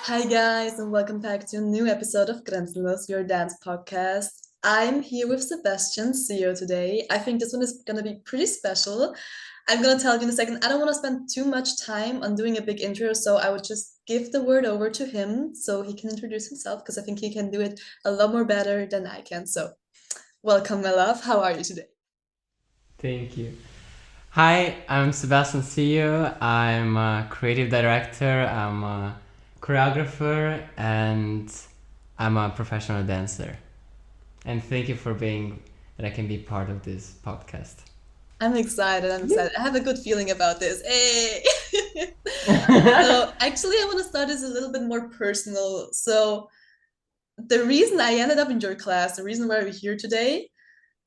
Hi, guys, and welcome back to a new episode of Grenzenlos, your dance podcast. I'm here with Sebastian Cio today. I think this one is going to be pretty special. I'm going to tell you in a second. I don't want to spend too much time on doing a big intro, so I would just give the word over to him so he can introduce himself because I think he can do it a lot more better than I can. So, welcome, my love. How are you today? Thank you. Hi, I'm Sebastian Cio. I'm a creative director, I'm a choreographer, and I'm a professional dancer. And thank you for being that I can be part of this podcast. I'm excited. I'm excited. I have a good feeling about this. Hey! So, actually, I want to start this a little bit more personal. So, the reason I ended up in your class, the reason why we're here today,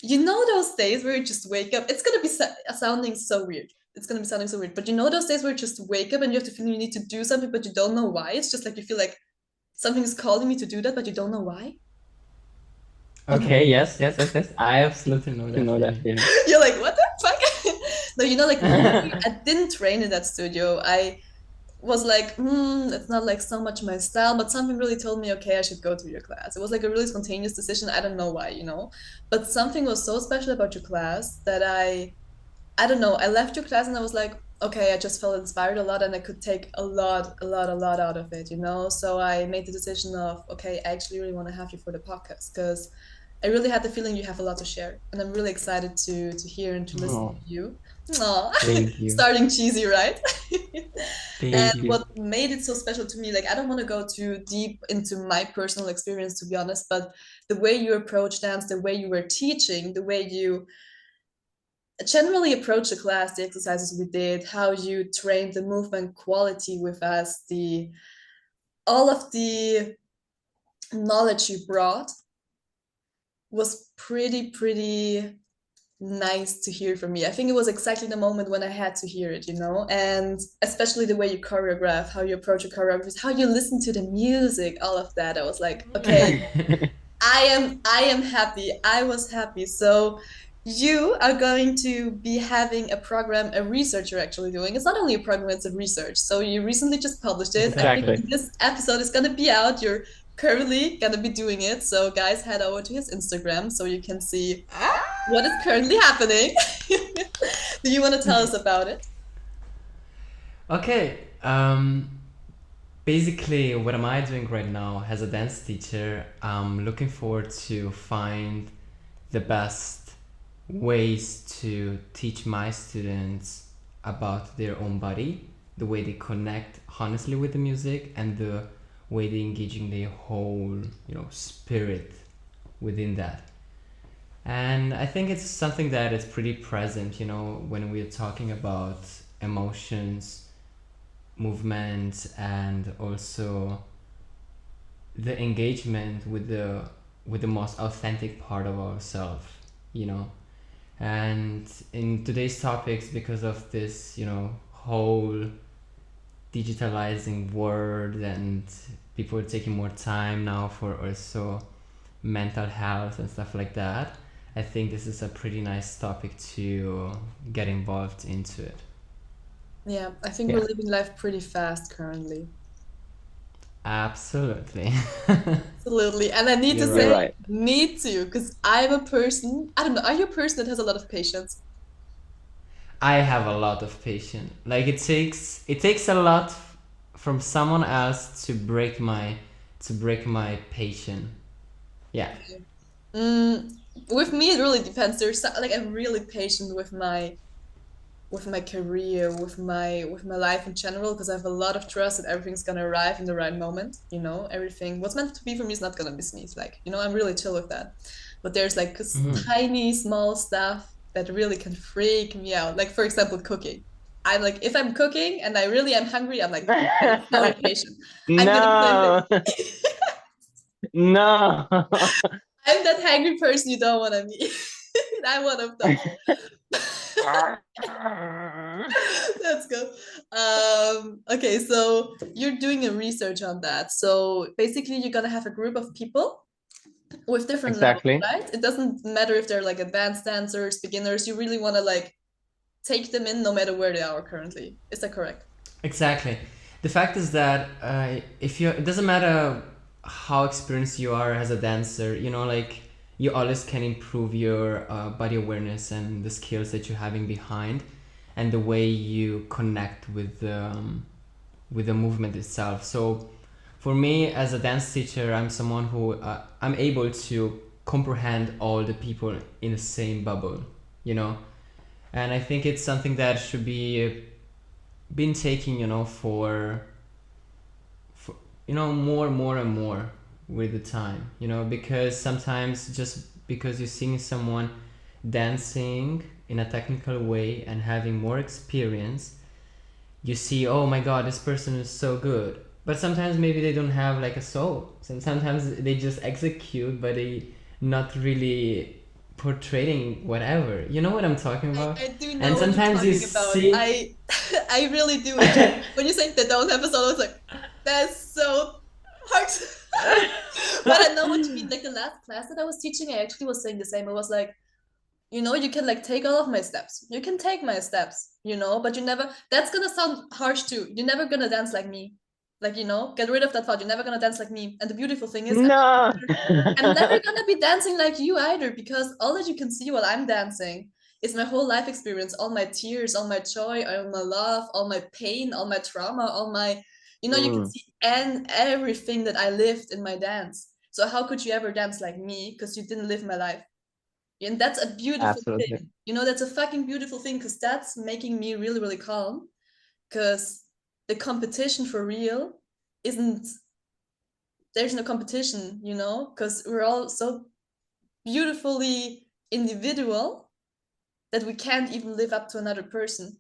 you know those days where you just wake up, it's gonna be sounding so weird. It's gonna be sounding so weird, but you know those days where you just wake up and you have to feel you need to do something, but you don't know why. It's just like you feel like something is calling me to do that, but you don't know why. Okay. Okay, yes. I absolutely know that feeling. You're like, what the fuck? No, you know, like I didn't train in that studio. I was like, it's not like so much my style, but something really told me, okay, I should go to your class. It was like a really spontaneous decision. I don't know why, but something was so special about your class that I don't know. I left your class and I was like, okay, I just felt inspired a lot and I could take a lot out of it. So I made the decision of, okay, I actually really want to have you for the podcast because I really had the feeling you have a lot to share. And I'm really excited to hear and to listen Oh, to you. Aw, thank you. starting cheesy, right? And Thank you. what made it so special to me, like, I don't want to go too deep into my personal experience, to be honest, but the way you approach dance, the way you were teaching, the way you generally approach the class, the exercises we did, how you trained the movement quality with us, the all of the knowledge you brought was pretty nice to hear from me. I think it was exactly the moment when I had to hear it, and especially the way you choreograph, how you approach your choreography, how you listen to the music, all of that. I was like, okay, I am happy. I was happy. So you are going to be having a program a researcher actually doing. It's not only a program, it's a research. So you recently just published it. I think Exactly. this episode is going to be out. You're currently going to be doing it. So guys, head over to his Instagram so you can see what is currently happening. Do you want to tell us about it? Okay, basically, what am I doing right now as a dance teacher? I'm looking forward to find the best ways to teach my students about their own body, the way they connect honestly with the music, and the way they engage in their whole, spirit within that. And I think it's something that is pretty present, when we're talking about emotions, movement, and also the engagement with the most authentic part of ourselves, you know. And in today's topics, because of this, whole digitalizing world, and people are taking more time now for also mental health and stuff like that, I think this is a pretty nice topic to get involved into it. Yeah, I think we're Yeah, living life pretty fast currently. absolutely. Absolutely. And I need to You're say, right. me too, because I'm a person, I don't know, are you a person that has a lot of patience? I have a lot of patience. Like it takes a lot from someone else to break my patience. Yeah. Okay. Mm, with me, it really depends. Like I'm really patient with my career, with my life in general, because I have a lot of trust that everything's gonna arrive in the right moment. Everything what's meant to be for me is not gonna be smooth. Like, I'm really chill with that. But there's like this Mhm. tiny, small stuff that really can freak me out. Like for example, cooking. I'm like, if I'm cooking and I really am hungry, I'm like, okay, so impatient. I'm gonna No, put no. I'm that hungry person you don't want to meet. I'm one of those. Let's go. Okay, so you're doing a research on that. So basically, you're gonna have a group of people with different levels, Exactly. right? It doesn't matter if they're like advanced dancers, beginners. You really want to like take them in no matter where they are currently. Is that correct? Exactly. The fact is that if you, it doesn't matter how experienced you are as a dancer, you know, like you always can improve your body awareness and the skills that you're having behind, and the way you connect with the movement itself. So for me as a dance teacher, I'm someone who I'm able to comprehend all the people in the same bubble, you know. And I think it's something that should be been taking, you know, for you know, more and more with the time, you know, because sometimes just because you're seeing someone dancing in a technical way and having more experience, you see, oh my god, this person is so good. But sometimes maybe they don't have like a soul. Sometimes they just execute, but they not really portraying whatever. You know what I'm talking about? I do And know what you're sometimes you talking about. see, I really do. It's just, when you say they don't have a solo, it's like that's so hard. But I know what you mean. Like the last class that I was teaching, I actually was saying the same. I was like, you know, you can like take all of my steps. You can take my steps, you know, but you never, that's gonna sound harsh too. You're never gonna dance like me. Like, you know, get rid of that thought. You're never gonna dance like me. And the beautiful thing is, No. I'm never gonna be dancing like you either, because all that you can see while I'm dancing is my whole life experience, all my tears, all my joy, all my love, all my pain, all my trauma, all my, you know, you can Mm, see and everything that I lived in my dance. So how could you ever dance like me? Because you didn't live my life. And that's a beautiful absolutely. thing. You know, that's a fucking beautiful thing, because that's making me really, really calm. Because the competition for real isn't, there's no competition, you know, because we're all so beautifully individual that we can't even live up to another person.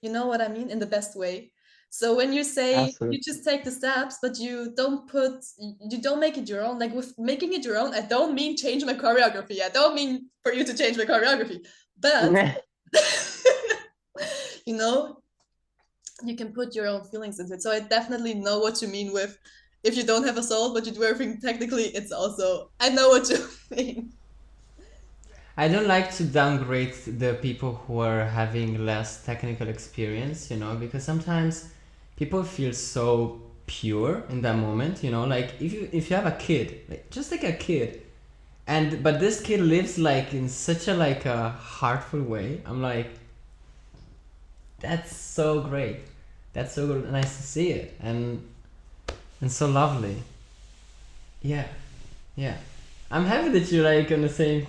You know what I mean? In the best way. So when you say you Absolutely. just take the steps, but you don't make it your own, like with making it your own, I don't mean change my choreography. I don't mean for you to change my choreography, but you know, you can put your own feelings into it. So I definitely know what you mean with if you don't have a soul, but you do everything technically, it's also, I know what you mean. I don't like to downgrade the people who are having less technical experience, you know, because sometimes people feel so pure in that moment, you know, like if you have a kid, like just like a kid, and but this kid lives like in such a like a heartful way. I'm like, that's so great. That's so good, nice to see it, and so lovely. Yeah, yeah. I'm happy that you're like on the same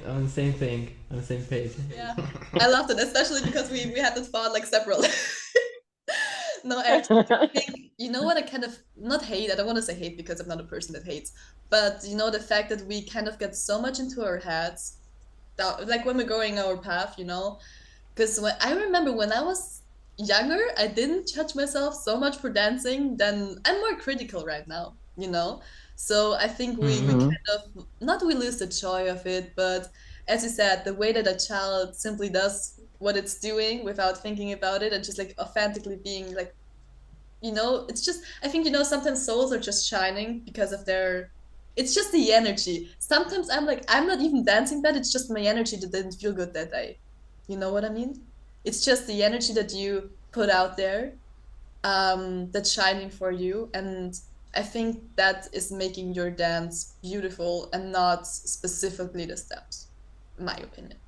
thing, on the same page. Yeah, I loved it, especially because we had this thought like separately. No, I actually think, you know what, I kind of not hate, I don't want to say hate because I'm not a person that hates, but you know, the fact that we kind of get so much into our heads, that, like when we're going our path, you know, because when I remember when I was younger, I didn't judge myself so much for dancing. Then I'm more critical right now, you know. So I think we Mm-hmm. Mhm. kind of, not we lose the joy of it, but as you said, the way that a child simply does what it's doing without thinking about it and just like authentically being like, you know, it's just, I think, you know, sometimes souls are just shining because of their, it's just the energy. Sometimes I'm like, I'm not even dancing that, it's just my energy that didn't feel good that day. You know what I mean? It's just the energy that you put out there, that's shining for you. And I think that is making your dance beautiful and not specifically the steps, in my opinion.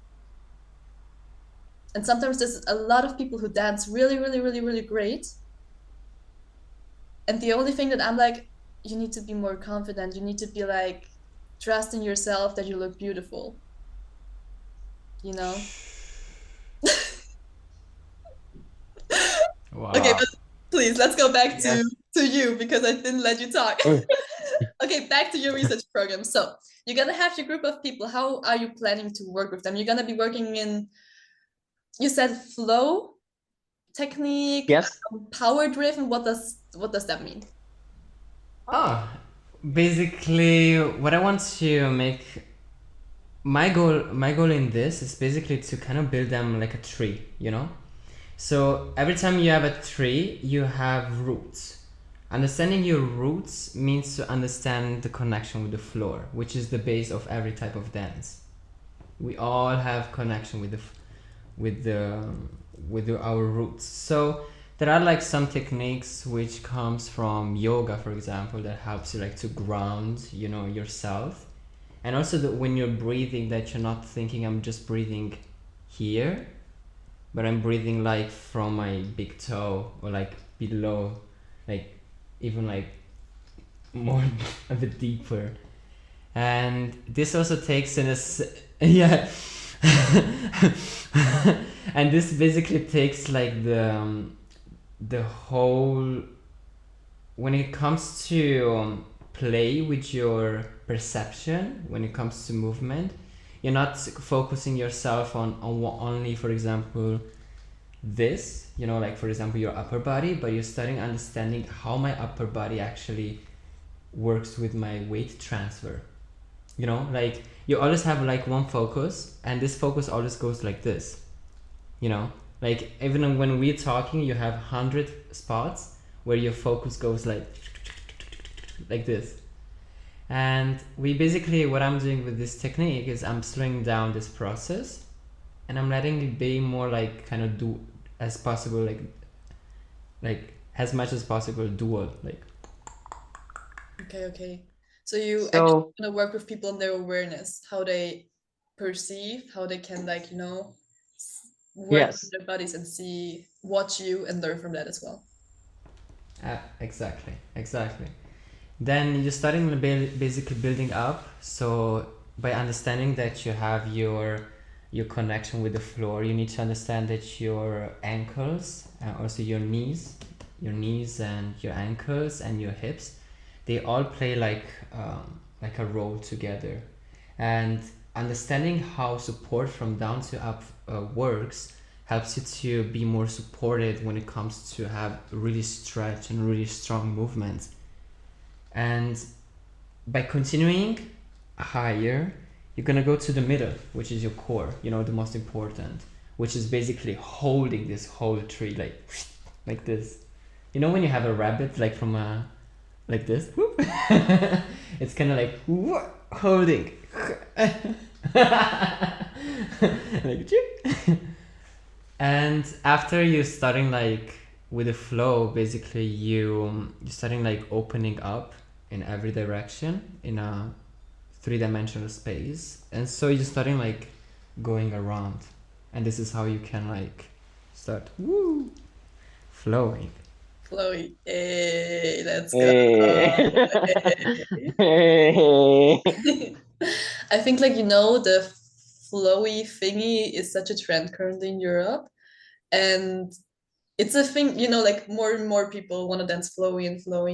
And sometimes there's a lot of people who dance really, really, really, really great, and the only thing that I'm like, you need to be more confident. You need to be like, trust in yourself that you look beautiful, you know? Okay, Wow. but please, let's go back Yes. to you because I didn't let you talk. Oh, Okay, back to your research program. So you're gonna have your group of people. How are you planning to work with them? You're gonna be working in, you said flow technique, yes. power driven. What does that mean? Oh, basically, what I want to make my goal in this is basically to kind of build them like a tree, you know. So every time you have a tree, you have roots. Understanding your roots means to understand the connection with the floor, which is the base of every type of dance. We all have connection with the with our roots. So there are like some techniques which comes from yoga, for example, that helps you like to ground, yourself. And also that when you're breathing, that you're not thinking I'm just breathing here, but I'm breathing like from my big toe or like below, like even like more a bit deeper. And this also takes yeah. And this basically takes like the whole, when it comes to play with your perception, when it comes to movement, you're not focusing yourself on only, for example, this, like for example your upper body, but you're starting understanding how my upper body actually works with my weight transfer. Like you always have like one focus, and this focus always goes like this. Like even when we're talking, you have 100 spots where your focus goes like this. And we basically, what I'm doing with this technique is I'm slowing down this process, and I'm letting it be more like kind of do as possible, like as much as possible dual, like. Okay. So you actually So want to work with people on their awareness, how they perceive, how they can work with yes. their bodies and watch you and learn from that as well. Exactly. Then you're starting to basically building up. So by understanding that you have your connection with the floor, you need to understand that your ankles, also your knees and your ankles and your hips, they all play like a role together. And understanding how support from down to up works helps you to be more supported when it comes to have really stretch and really strong movements. And by continuing higher, you're gonna go to the middle, which is your core, the most important, which is basically holding this whole tree like this. When you have a rabbit like from a like this, whoop, it's kind of like whoop, holding like and after you starting like with the flow, basically you're starting like opening up in every direction in a three-dimensional space, and so you're starting like going around, and this is how you can like start flowing. Chloe, hey, let's go. Eh. I think the flowy thingy is such a trend currently in Europe. And it's a thing, like more and more people want to dance flowy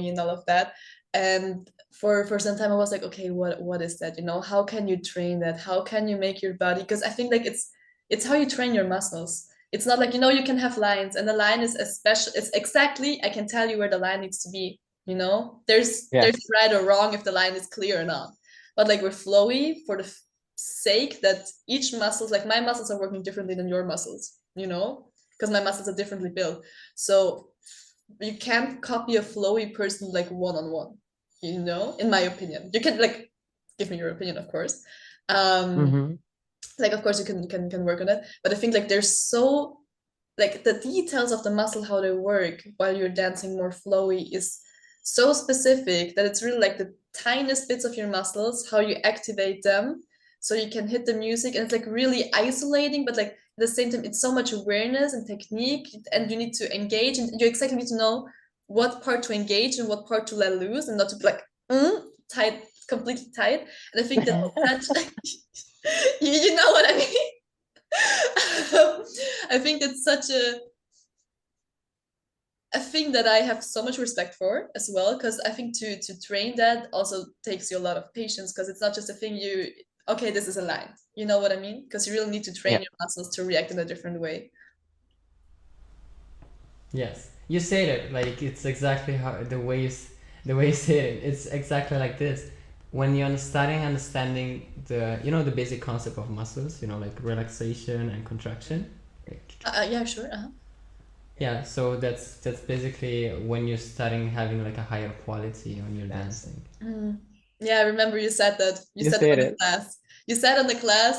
and all of that. And for some time I was like, okay, what is that? How can you train that? How can you make your body? Because I think like it's how you train your muscles. It's not like, you can have lines, and the line is especially, it's exactly, I can tell you where the line needs to be. There's Yes. right or wrong if the line is clear or not. But like with flowy, for the sake that each muscles, like my muscles are working differently than your muscles, because my muscles are differently built. So you can't copy a flowy person like one-on-one, in my opinion. You can like give me your opinion, of course. Mm-hmm. Like of course you can work on it, but I think like there's so like the details of the muscle, how they work while you're dancing more flowy is so specific that it's really like the tiniest bits of your muscles, how you activate them so you can hit the music, and it's like really isolating, but like at the same time it's so much awareness and technique, and you need to engage, and you exactly need to know what part to engage and what part to let loose, and not to be like tight, completely tight. And I think that's such you know what I mean. I think it's such a thing that I have so much respect for as well, because I think to train that also takes you a lot of patience, because it's not just a thing okay, this is a line, you know what I mean, because you really need to train Yeah. your muscles to react in a different way. Yes, you said it like it's exactly how the way you said it. It's exactly like this. When you're starting understanding the basic concept of muscles, like relaxation and contraction. Yeah, sure. Yeah, so that's basically when you're starting having like a higher quality on your dancing. Yeah, I remember you said that You on said the it. class. You said on the class,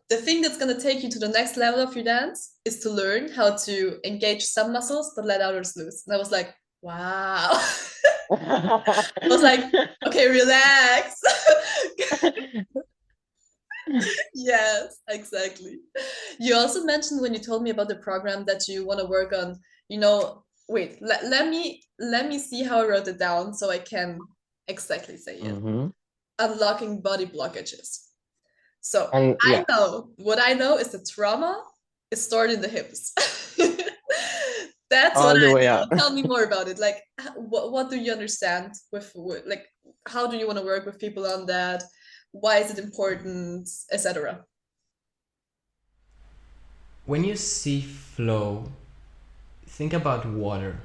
the thing that's going to take you to the next level of your dance is to learn how to engage some muscles but let others loose. And I was like, wow. I was like, okay, relax. Yes, exactly. You also mentioned when you told me about the program that you want to work on, wait, let me see how I wrote it down so I can exactly say it. Mm-hmm. Unlocking body blockages. So And yeah, what I know is the trauma is stored in the hips. That's what all the I way know. up. Tell me more about it. Like, what do you understand with like, how do you want to work with people on that? Why is it important, etc.? When you see flow, think about water.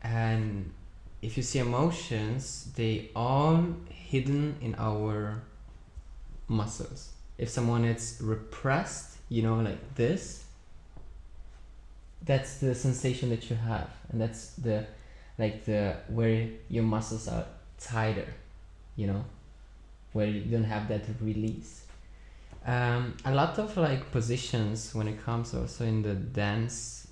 And if you see emotions, they all hidden in our muscles. If someone is repressed, like this, that's the sensation that you have, and that's the where your muscles are tighter, you know, where you don't have that release. A lot of like positions when it comes also in the dance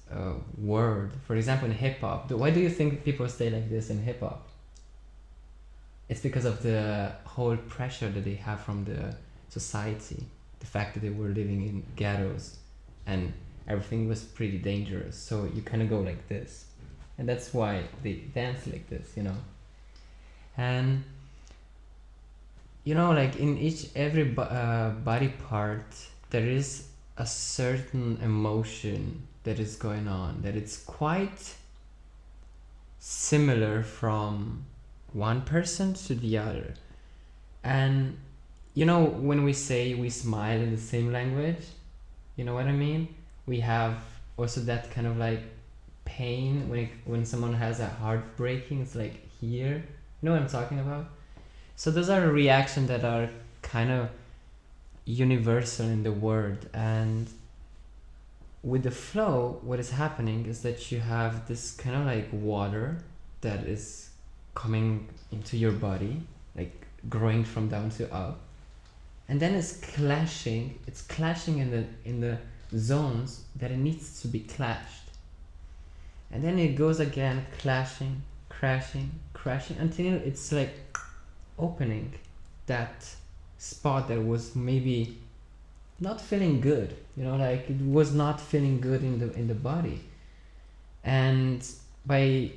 world. For example, in hip hop, why do you think people stay like this in hip hop? It's because of the whole pressure that they have from the society, the fact that they were living in ghettos, and everything was pretty dangerous. So you kind of go like this, and that's why they dance like this. And like in every body part, there is a certain emotion that is going on, that it's quite similar from one person to the other. And when we say we smile in the same language, you know what I mean? We have also that kind of like pain when someone has a heart breaking, it's like here. You know what I'm talking about? So those are reactions that are kind of universal in the world. And with the flow, what is happening is that you have this kind of like water that is coming into your body, like growing from down to up, and then it's clashing in the zones that it needs to be clashed, and then it goes again, clashing, crashing until it's like opening that spot that was maybe not feeling good, like it was not feeling good in the body. And by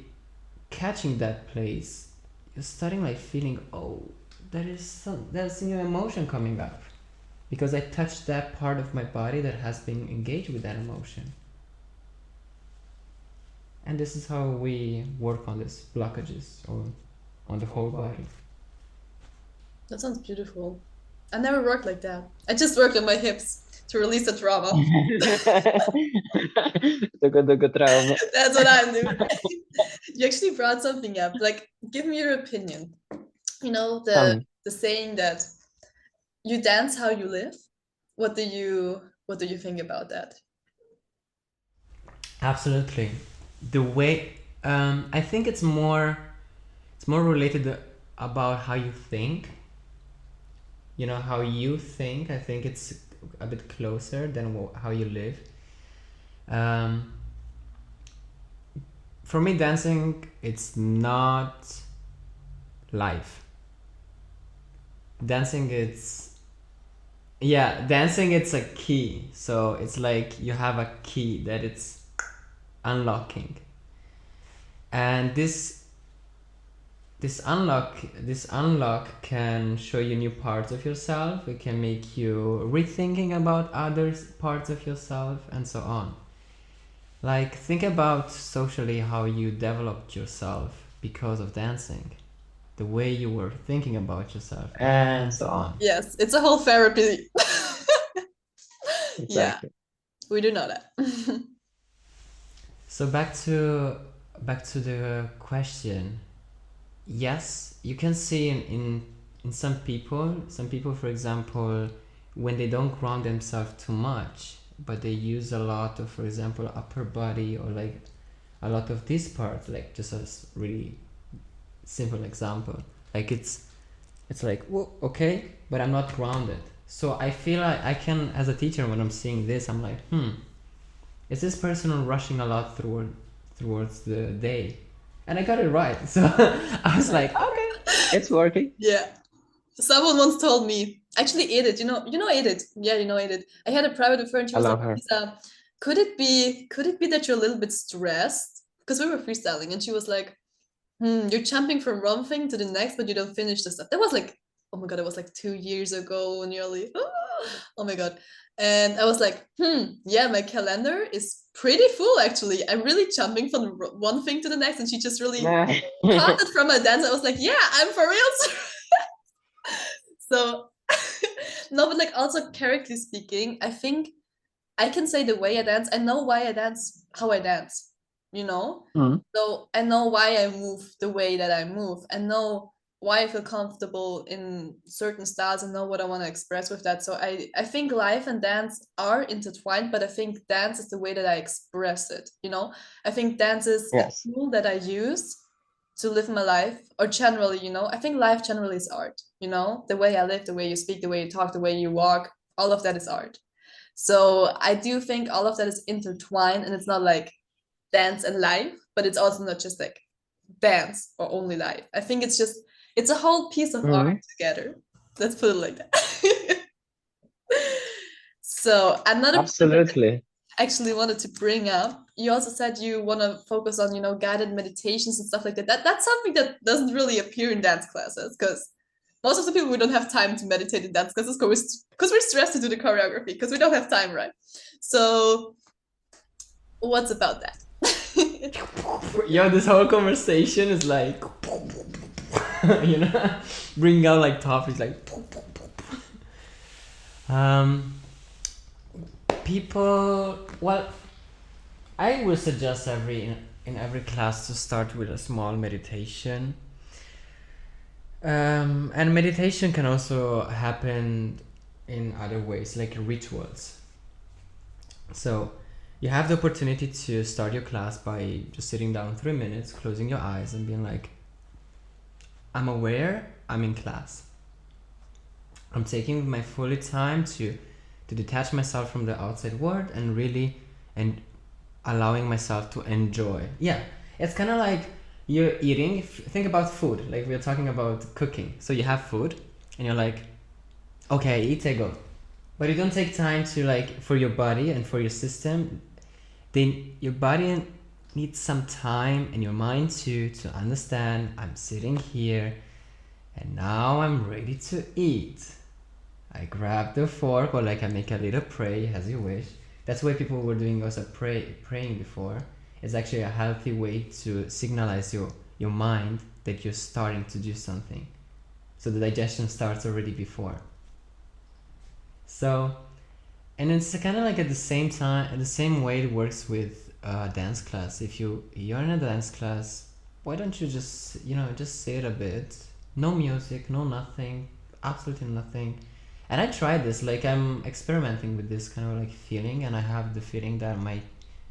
catching that place, you're starting like feeling, oh, there's a new emotion coming up, because I touched that part of my body that has been engaged with that emotion. And this is how we work on these blockages or on the whole body. That sounds beautiful. I never worked like that. I just worked on my hips to release the trauma. Dugo trauma. That's what I'm doing. You actually brought something up. Like, give me your opinion. The saying that you dance how you live. What do you think about that? Absolutely. The way I think it's more related about how you think. How you think. I think it's a bit closer than how you live. For me, dancing, it's not life. Dancing, it's a key. So it's like you have a key that it's unlocking, and this unlock can show you new parts of yourself. It can make you rethinking about other parts of yourself, and so on. Like, think about socially how you developed yourself because of dancing, the way you were thinking about yourself, and so on. Yes, it's a whole therapy. Exactly. Yeah, we do know that. So back to the question. Yes, you can see in some people, for example, when they don't ground themselves too much, but they use a lot of, for example, upper body, or like a lot of this part, like just a really simple example, like it's like, well, okay, but I'm not grounded. So I feel like I can, as a teacher, when I'm seeing this, I'm like, is this person rushing a lot towards the day? And I got it right. So I was like, okay. It's working. Yeah. Someone once told me, actually Edith, you know Edith. Yeah, you know Edith. I had a private with her and she I was like, love her. Lisa, could it be that you're a little bit stressed? Because we were freestyling and she was like, you're jumping from one thing to the next, but you don't finish the stuff. That was like, oh my God, it was like 2 years ago nearly. Oh my God. And I was like, yeah, my calendar is pretty full actually. I'm really jumping from one thing to the next. And she just really Nah. caught it from my dance. I was like, yeah, I'm for real. So no, but like also characterly speaking, I think I can say the way I dance, I know why I dance, how I dance, you know? Mm. So I know why I move the way that I move. I know why I feel comfortable in certain styles and know what I want to express with that. So I think life and dance are intertwined, but I think dance is the way that I express it, you know? I think dance is a Yes. tool that I use to live my life, or generally, I think life generally is art, the way I live, the way you speak, the way you talk, the way you walk, all of that is art. So I do think all of that is intertwined, and it's not like dance and life, but it's also not just like dance or only life. I think it's a whole piece of art Mm. together. Let's put it like that. So another point that Absolutely. I actually wanted to bring up, you also said you want to focus on, guided meditations and stuff like that. That's something that doesn't really appear in dance classes, because most of the people, we don't have time to meditate in dance classes because we're stressed to do the choreography because we don't have time, right? So what's about that? Yo, this whole conversation is like, you know, bring out like topics like, people. Well, I would suggest in every class to start with a small meditation. And meditation can also happen in other ways, like rituals. So you have the opportunity to start your class by just sitting down 3 minutes, closing your eyes, and being like, I'm aware I'm in class. I'm taking my fully time to detach myself from the outside world and really and allowing myself to enjoy. Yeah, it's kind of like you're eating. Think about food. Like we're talking about cooking. So you have food, and you're like, okay, eat, I go. But you don't take time to like for your body and for your system. Then your body needs some time and your mind too to understand. I'm sitting here, and now I'm ready to eat. I grab the fork, or like I make a little pray as you wish. That's why people were doing also praying before. It's actually a healthy way to signalize your mind that you're starting to do something. So the digestion starts already before. So, and it's kind of like at the same time, at the same way it works with dance class. If you're in a dance class, why don't you just just sit a bit, no music, no nothing, absolutely nothing. And I tried this, like I'm experimenting with this kind of like feeling, and I have the feeling that my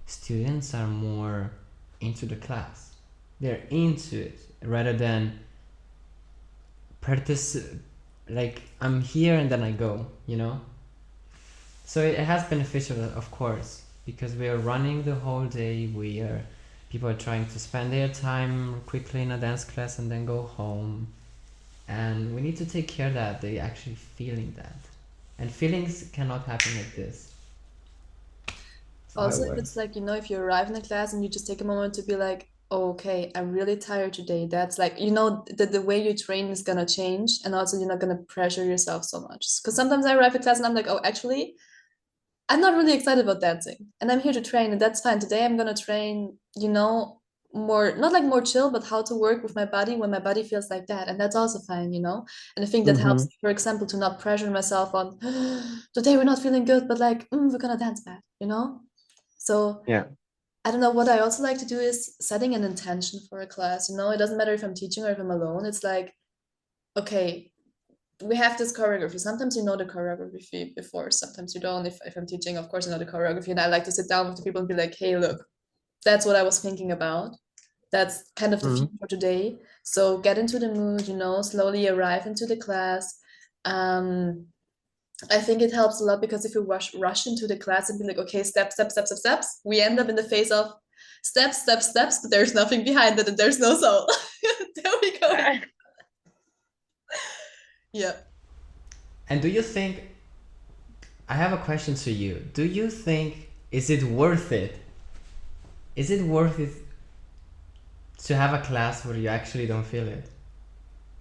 students are more into the class. They're into it rather than like I'm here and then I go, So it has beneficial, of course, because we are running the whole day. People are trying to spend their time quickly in a dance class and then go home, and we need to take care that they actually feeling that, and feelings cannot happen like this. So how it Also, if works. it's like, if you arrive in a class and you just take a moment to be like, oh, okay, I'm really tired today. That's like, the way you train is gonna change. And also you're not gonna pressure yourself so much. Because sometimes I arrive at class and I'm like, oh, actually, I'm not really excited about dancing. And I'm here to train, and that's fine. Today I'm gonna train, more, not like more chill, but how to work with my body when my body feels like that. And that's also fine. And I think that helps, Mm-hmm. for example, to not pressure myself on today we're not feeling good, but like, we're gonna dance bad. So Yeah. I don't know. What I also like to do is setting an intention for a class. It doesn't matter if I'm teaching or if I'm alone. It's like, okay, we have this choreography. Sometimes you know the choreography before, sometimes you don't. If I'm teaching, of course, I know the choreography. And I like to sit down with the people and be like, hey, look, that's what I was thinking about. That's kind of the Mm-hmm. theme for today. So get into the mood, slowly arrive into the class. Um, I think it helps a lot because if you rush into the class and be like, okay, steps, we end up in the phase of steps, but there's nothing behind it and there's no soul. There we go. Yeah. And do you think, I have a question to you. Do you think, is it worth it? Is it worth it to have a class where you actually don't feel it?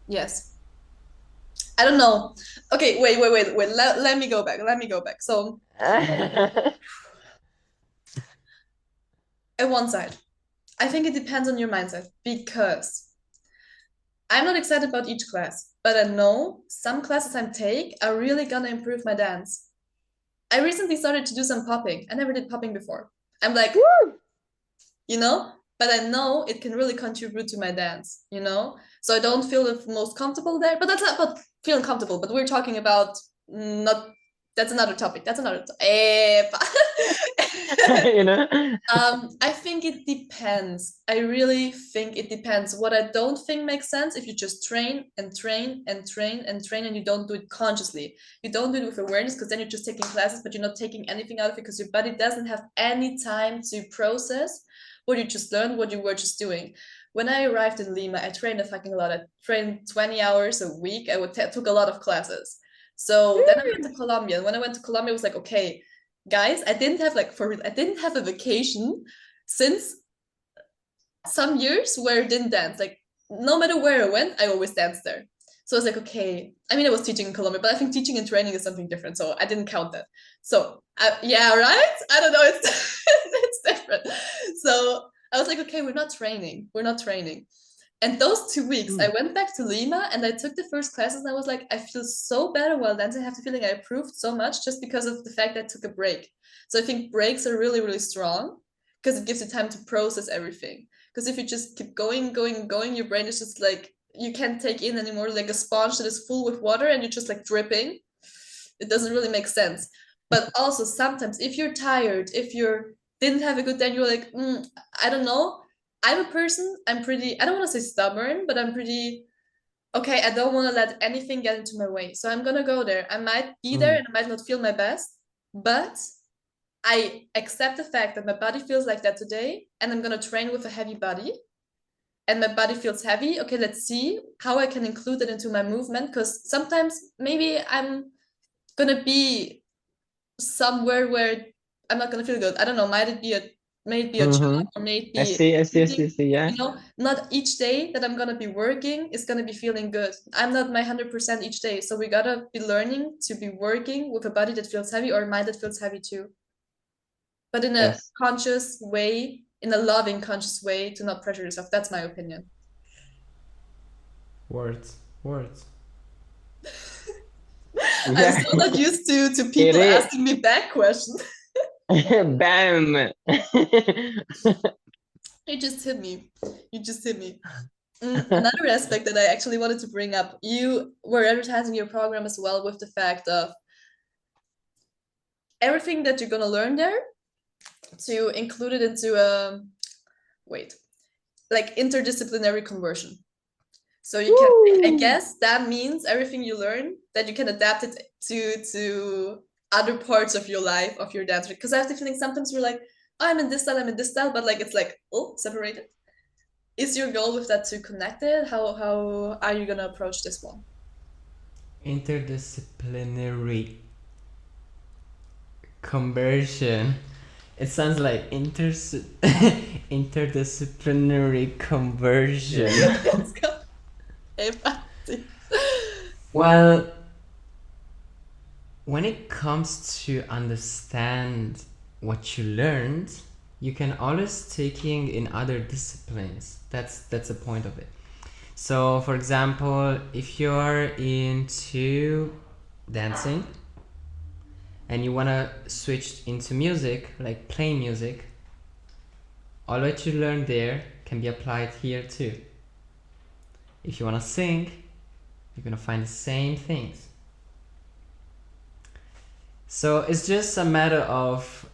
Yes. I don't know. Okay, wait. Let me go back. So at one side, I think it depends on your mindset because I'm not excited about each class, but I know some classes I take are really gonna improve my dance. I recently started to do some popping. I never did popping before. I'm like, you know, but I know it can really contribute to my dance, you know? So I don't feel the most comfortable there, but that's not about feeling comfortable, but we're talking about not, that's another topic. That's another You know? I think it depends. I really think it depends. What I don't think makes sense if you just train and train and train and train and you don't do it consciously. You don't do it with awareness because then you're just taking classes, but you're not taking anything out of it because your body doesn't have any time to process what you just learned, what you were just doing. When I arrived in Lima, I trained a fucking lot. I trained 20 hours a week. I took a lot of classes. So then I went to Colombia. And when I went to Colombia, it was like, okay, guys, I didn't have a vacation since some years where I didn't dance. Like no matter where I went, I always danced there. So I was like, okay. I mean, I was teaching in Colombia, but I think teaching and training is something different. So I didn't count that. So yeah, right? I don't know. It's it's different. So I was like, okay, we're not training. And those 2 weeks, I went back to Lima and I took the first classes and I was like, I feel so better while dancing. I have the feeling I improved so much just because of the fact that I took a break. So I think breaks are really, really strong because it gives you time to process everything. Because if you just keep going, your brain is just like, you can't take in anymore, like a sponge that is full with water and you're just like dripping. It doesn't really make sense. But also sometimes if you're tired, if you didn't have a good day, and you're like, I don't know. I'm a person, I don't want to say stubborn, but I'm pretty, okay, I don't want to let anything get into my way. So I'm going to go there. I might be there and I might not feel my best, but I accept the fact that my body feels like that today and I'm going to train with a heavy body and my body feels heavy. Okay, let's see how I can include it into my movement because sometimes maybe I'm going to be somewhere where I'm not going to feel good. I don't know, might it be a job or may it I be see, yeah. you know, not each day that I'm gonna be working is gonna be feeling good. I'm not my 100% each day. So we gotta be learning to be working with a body that feels heavy or a mind that feels heavy too. But in a Yes. conscious way, in a loving, conscious way to not pressure yourself. That's my opinion. Words. I'm Yeah. still not used to people It is. asking me back questions. Bam. You just hit me. Another aspect that I actually wanted to bring up, you were advertising your program as well with the fact of everything that you're gonna learn there to include it into a like interdisciplinary conversion. So you can, I guess that means everything you learn that you can adapt it to other parts of your life, of your dance. Because I have the feeling sometimes we're like, oh, I'm in this style, but like it's like, oh, separated. Is your goal with that to connect it? How are you gonna approach this one? Interdisciplinary conversion. It sounds like interdisciplinary conversion. Let's go. Well, when it comes to understand what you learned, you can always take in other disciplines. That's the point of it. So, for example, if you're into dancing and you want to switch into music, like play music, all what you learn there can be applied here too. If you want to sing, you're going to find the same things. So it's just a matter of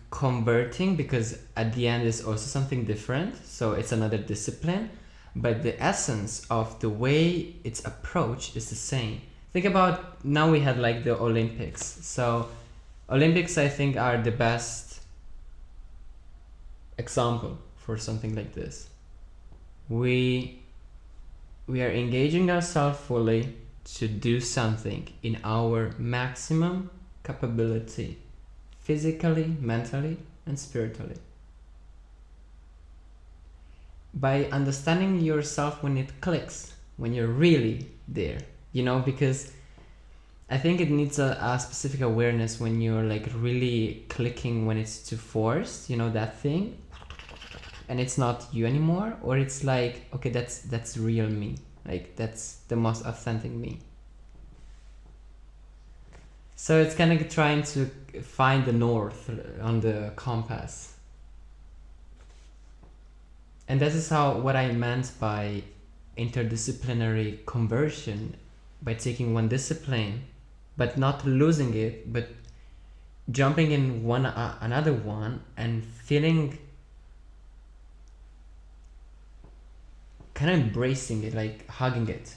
converting, because at the end it's also something different. So it's another discipline, but the essence of the way it's approached is the same. think about now we had like the Olympics. So Olympics, I think, are the best example for something like this. We are engaging ourselves fully to do something in our maximum capability, physically, mentally, and spiritually. By understanding yourself when it clicks, when you're really there, because I think it needs a specific awareness when you're like really clicking, when it's too forced, that thing, and it's not you anymore, or it's like, okay, that's real me, like that's the most authentic me. So it's kind of trying to find the north on the compass. And this is what I meant by interdisciplinary conversion, by taking one discipline but not losing it, but jumping in another one and feeling, kind of embracing it, like hugging it.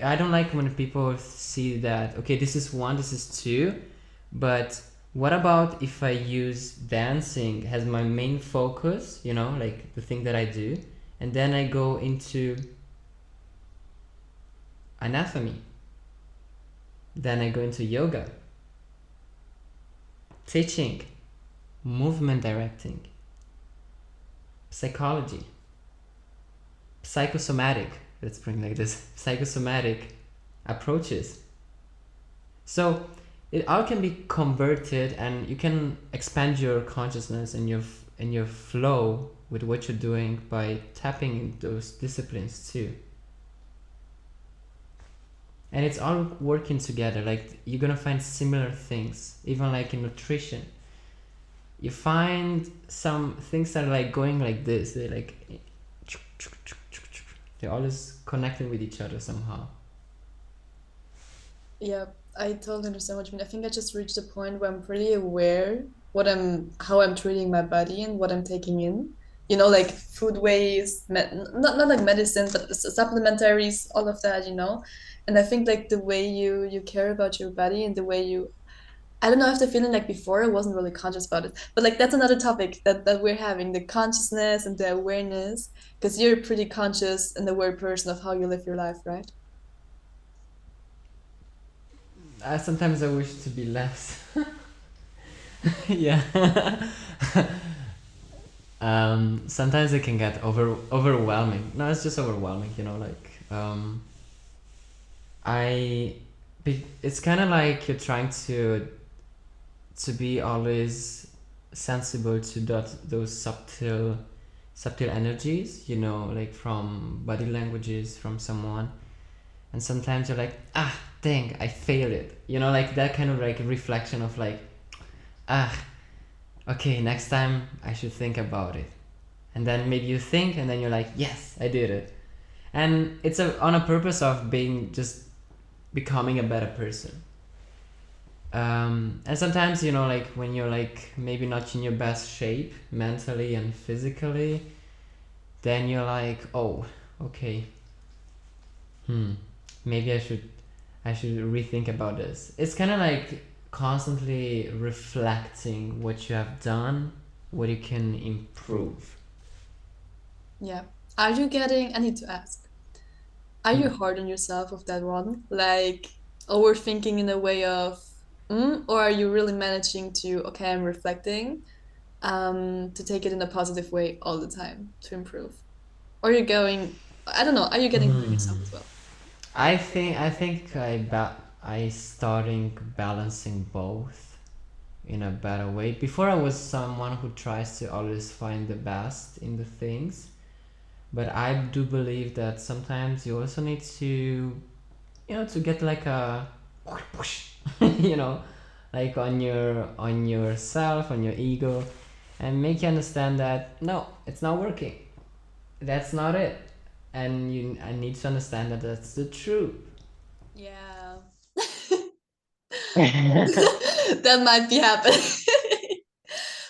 I don't like when people see that, okay, this is one, this is two, but what about if I use dancing as my main focus, like the thing that I do, and then I go into anatomy, then I go into yoga, teaching, movement directing, psychology, psychosomatic, let's bring like this, psychosomatic approaches. So it all can be converted, and you can expand your consciousness and your flow with what you're doing by tapping into those disciplines too. And it's all working together. Like you're gonna find similar things, even like in nutrition. You find some things that are like going like this. They're like, they're always connected with each other somehow. Yeah, I totally understand what you mean. I think I just reached a point where I'm pretty aware how I'm treating my body and what I'm taking in. Like food waste, not like medicine, but supplementaries, all of that. And I think like the way you care about your body and the way I don't know if the feeling like before I wasn't really conscious about it, but like that's another topic that we're having, the consciousness and the awareness, because you're a pretty conscious and aware person of how you live your life, right? Sometimes I wish to be less. Yeah. Sometimes it can get overwhelming. No, it's just overwhelming. Like it's kind of like you're trying to be always sensible to those subtle energies. Like from body languages from someone, and sometimes you're like, dang, I failed it. Like that kind of like reflection of like, okay, next time I should think about it. And then maybe you think, and then you're like, yes, I did it. And it's on a purpose of just becoming a better person. And sometimes, like when you're like maybe not in your best shape mentally and physically, then you're like, oh, okay, maybe I should rethink about this. It's kind of like constantly reflecting what you have done, what you can improve. Yeah. I need to ask, are you hard on yourself with that one? Like overthinking in a way of, or are you really managing to, okay, I'm reflecting, to take it in a positive way all the time to improve? Or you're going, I don't know, are you getting hard on yourself as well? I starting balancing both in a better way. Before I was someone who tries to always find the best in the things, but I do believe that sometimes you also need to, to get like a you know like on yourself, on your ego, and make you understand that no, it's not working, that's not it, and I need to understand that that's the truth. Yeah. That might be happening.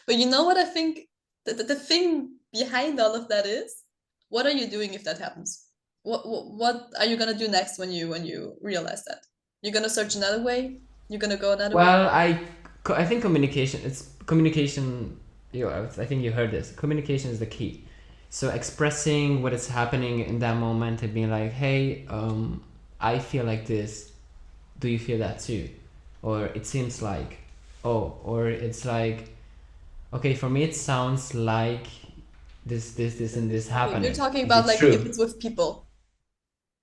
But you know what I think the thing behind all of that is? What are you doing if that happens? What are you gonna do next when you realize that? You're gonna search another way? You're gonna go another way? Well, I think communication. It's communication. I think you heard this. Communication is the key. So expressing what is happening in that moment and being like, "Hey, I feel like this. Do you feel that too?" Or it seems like, oh, or it's like, okay, for me it sounds like this, and this Okay, happening. you're talking Is about it like true? if it's with people.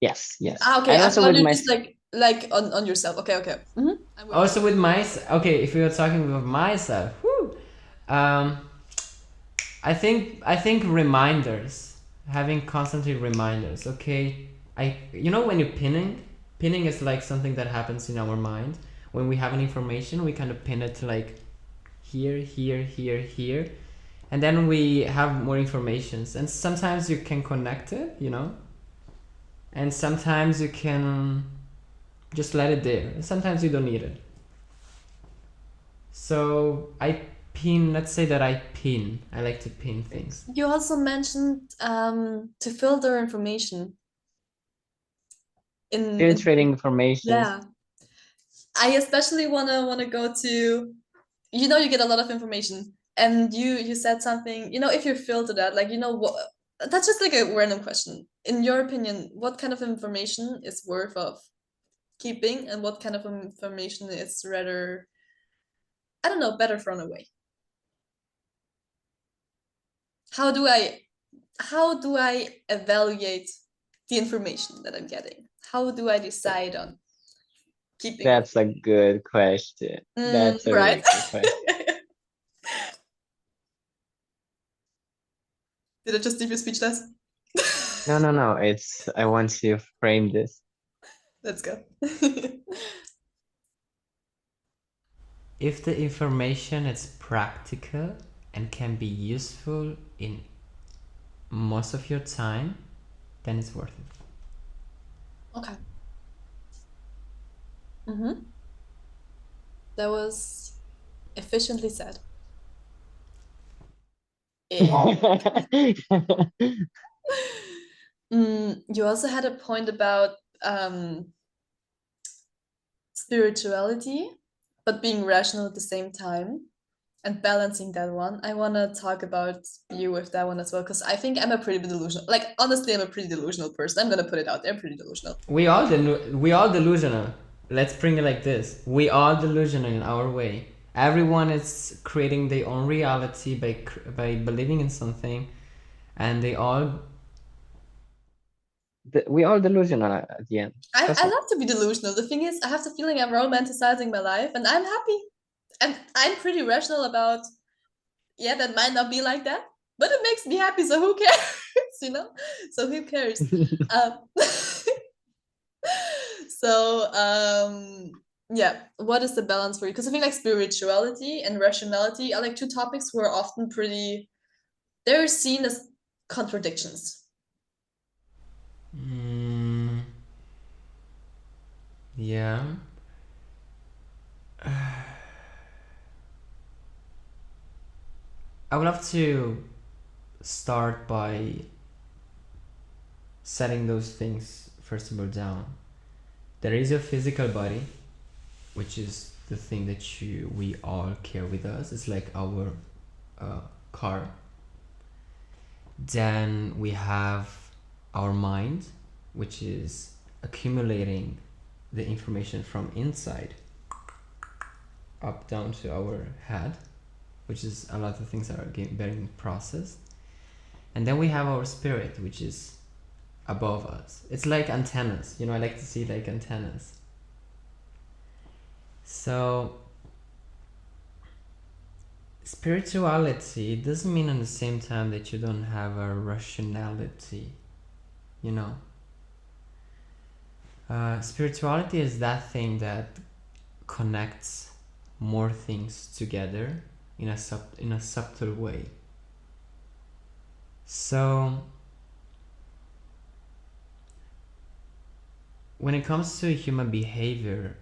Yes, yes. Okay, And I also thought with you my just like on yourself. Okay, okay. I'm with Also you. with myself. Okay, if we were talking with myself, whoo, um, I think reminders, having constantly reminders. Okay, when you're pinning is like something that happens in our mind when we have an information. We kind of pin it to like here, here, here, here, and then we have more informations. And sometimes you can connect it, and sometimes you can just let it there. And sometimes you don't need it. So let's say that I pin. I like to pin things. You also mentioned to filter information in filtering information. yeah. I especially wanna go to, you get a lot of information, and you said something, if you filter that, like, what, that's just like a random question. In your opinion, what kind of information is worth of keeping, and what kind of information is rather, I don't know, better thrown away? How do I evaluate the information that I'm getting? How do I decide on keeping it? That's a good question. That's a Right. really good question. Did I just leave you speechless? No, no, no. I want to frame this. Let's go. If the information is practical and can be useful in most of your time, then it's worth it. Okay. That was efficiently said. You also had a point about spirituality, but being rational at the same time and balancing that one. I want to talk about you with that one as well, because I think I'm a pretty delusional. Like, honestly, I'm a pretty delusional person. I'm gonna put it out there, pretty delusional. We all delusional. Let's bring it like this. We all delusional in our way. Everyone is creating their own reality by believing in something, and We all delusional at the end. I love to be delusional. The thing is, I have the feeling I'm romanticizing my life, and I'm happy. And I'm pretty rational about, yeah, that might not be like that, but it makes me happy, so who cares? So who cares? um, so yeah, what is the balance for you? Because I think like spirituality and rationality are like two topics who are often they're seen as contradictions. Yeah. I would love to start by setting those things first of all down. There is your physical body, which is the thing that we all carry with us. It's like our car. Then we have our mind, which is accumulating the information from inside up down to our head, which is a lot of things that are being processed. And then we have our spirit, which is above us. It's like antennas, I like to see like antennas. So spirituality doesn't mean at the same time that you don't have a rationality, spirituality is that thing that connects more things together in a subtle way. So when it comes to human behavior,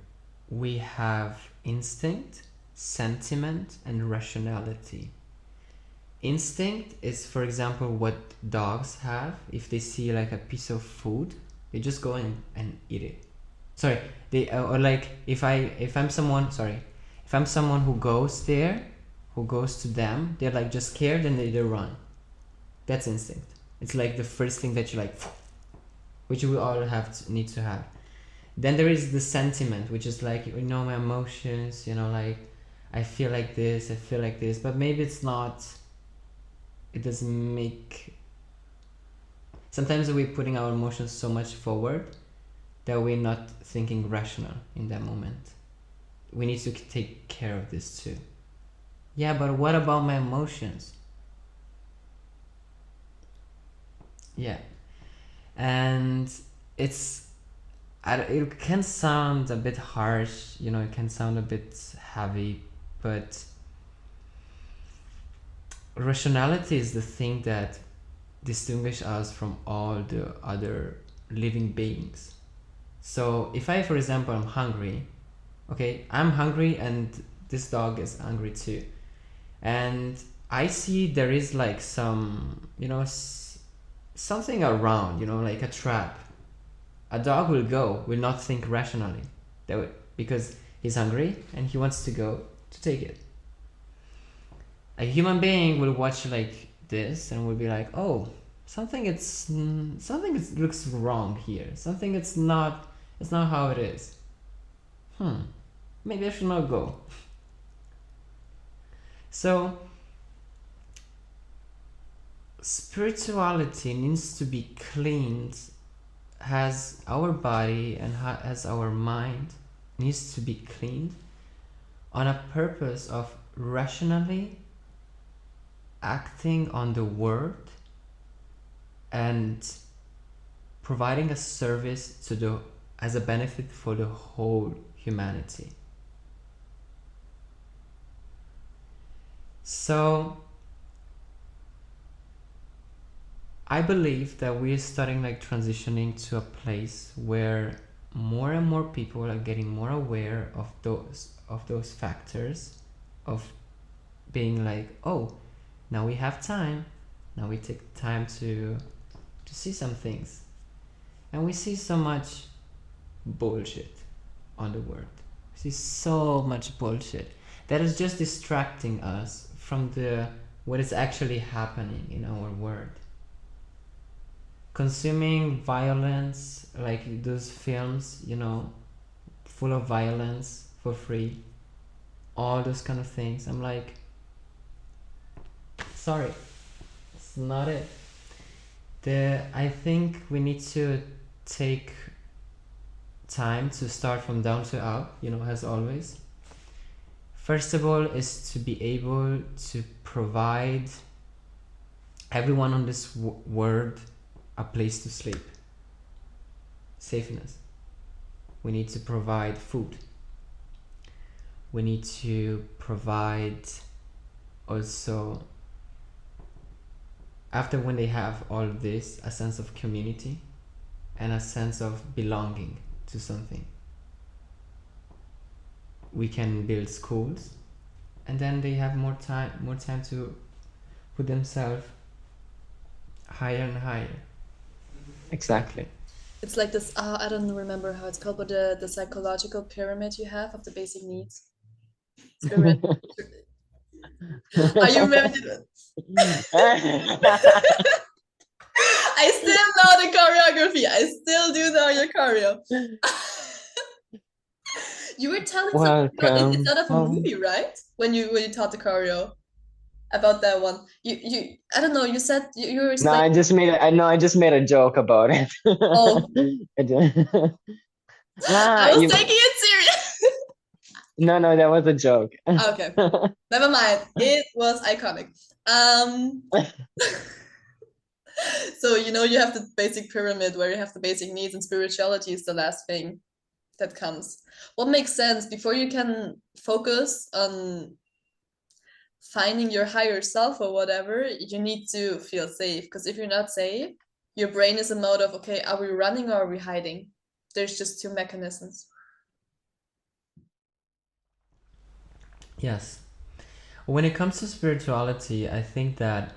we have instinct, sentiment, and rationality. Instinct is, for example, what dogs have. If they see like a piece of food, they just go and eat it. Sorry, They or like if I'm someone, sorry, if I'm someone who goes there, who goes to them, they're like just scared and they run. That's instinct. It's like the first thing that you like, which we all need to have. Then there is the sentiment, which is like, you know, my emotions, you know, like I feel like this, I feel like this, but maybe it's not. It doesn't make. Sometimes we're putting our emotions so much forward that we're not thinking rational in that moment. We need to take care of this too. Yeah, but what about my emotions? Yeah, and it's it can sound a bit harsh, you know, it can sound a bit heavy, but rationality is the thing that distinguishes us from all the other living beings. So if I, for example, I'm hungry, okay, I'm hungry and this dog is hungry too, and I see there is like some, you know, something around, you know, like a trap. A dog will not think rationally, because he's hungry and he wants to go to take it. A human being will watch like this and will be like, oh, something looks wrong here. Something it's not how it is. Maybe I should not go. So spirituality needs to be cleaned, has our body and has our mind needs to be cleaned on a purpose of rationally acting on the word and providing a service to the as a benefit for the whole humanity. So I believe that we're starting like transitioning to a place where more and more people are getting more aware of those factors of being like, oh, now we have time, now we take time to see some things, and we see so much bullshit on the world. We see so much bullshit that is just distracting us from the what is actually happening in our world. Consuming violence, like those films, you know, full of violence for free, all those kind of things. I'm like, sorry, it's not it. I think we need to take time to start from down to up, you know, as always. First of all is to be able to provide everyone on this world a place to sleep, safeness. We need to provide food. We need to provide also, after when they have all of this, a sense of community and a sense of belonging to something. We can build schools, and then they have more time to put themselves higher and higher. Exactly. It's like this, I don't remember how it's called, but the psychological pyramid you have of the basic needs. Spirit. Are you remember? I still know the choreography. I still do know your choreo. You were telling something about it's out of a movie, right? When you taught the choreo about that one. You I don't know, you said you were No, explaining. I just made a joke about it. Oh. Nah, I was taking it serious. No, that was a joke. Okay. Never mind. It was iconic. So you know you have the basic pyramid where you have the basic needs and spirituality is the last thing that comes. What makes sense before you can focus on finding your higher self or whatever, you need to feel safe, because if you're not safe, your brain is in mode of, okay, are we running or are we hiding? There's just two mechanisms. Yes. When it comes to spirituality, I think that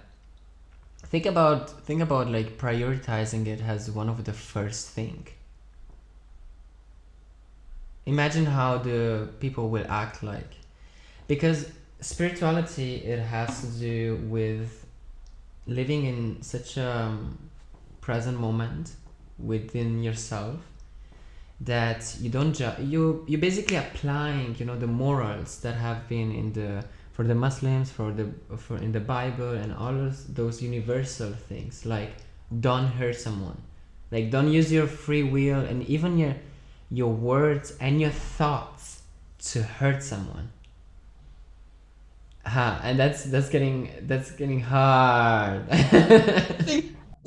think about like prioritizing it as one of the first thing. imagine how the people will act like, because spirituality, it has to do with living in such a present moment within yourself, that you don't you basically applying, you know, the morals that have been in the, for the Muslims, for in the Bible, and all of those universal things, like don't hurt someone, like don't use your free will and even your words and your thoughts to hurt someone. And that's getting hard.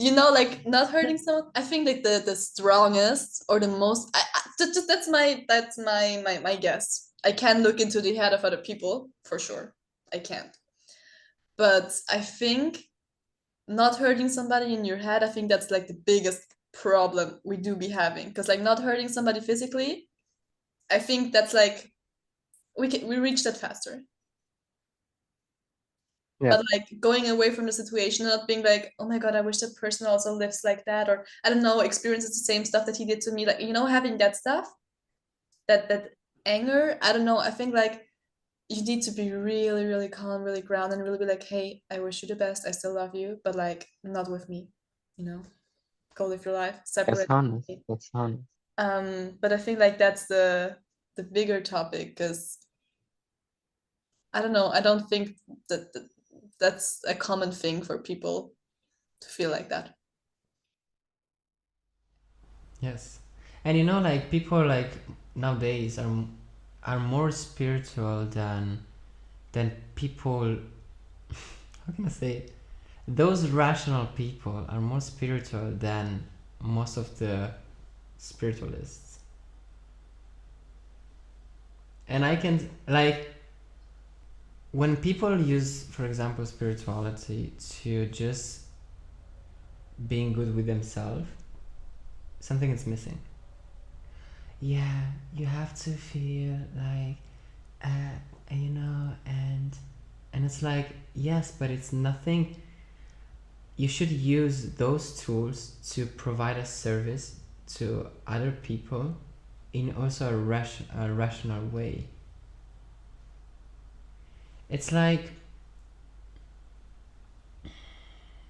You know, like not hurting someone. I think like the strongest or the most. That's my guess. I can look into the head of other people for sure. I can't. But I think not hurting somebody in your head. I think that's like the biggest problem we do be having. Because like not hurting somebody physically, I think that's like we reach that faster. Yeah. But like going away from the situation and not being like, oh my god, I wish that person also lives like that, or I don't know, experiences the same stuff that he did to me, like, you know, having that stuff, that anger, I don't know, I think like you need to be really really calm, really grounded, and really be like, hey, I wish you the best, I still love you, but like not with me, you know, go live your life, That's separate. honest. That's honest. But I think like that's the bigger topic, because I don't know, I don't think that that's a common thing for people to feel like that. Yes, and you know, like people like nowadays are more spiritual than people. How can I say it? Those rational people are more spiritual than most of the spiritualists. And I can, like, when people use, for example, spirituality to just being good with themselves, something is missing. Yeah, you have to feel like, you know, and it's like, yes, but it's nothing. You should use those tools to provide a service to other people in also a rational way. It's like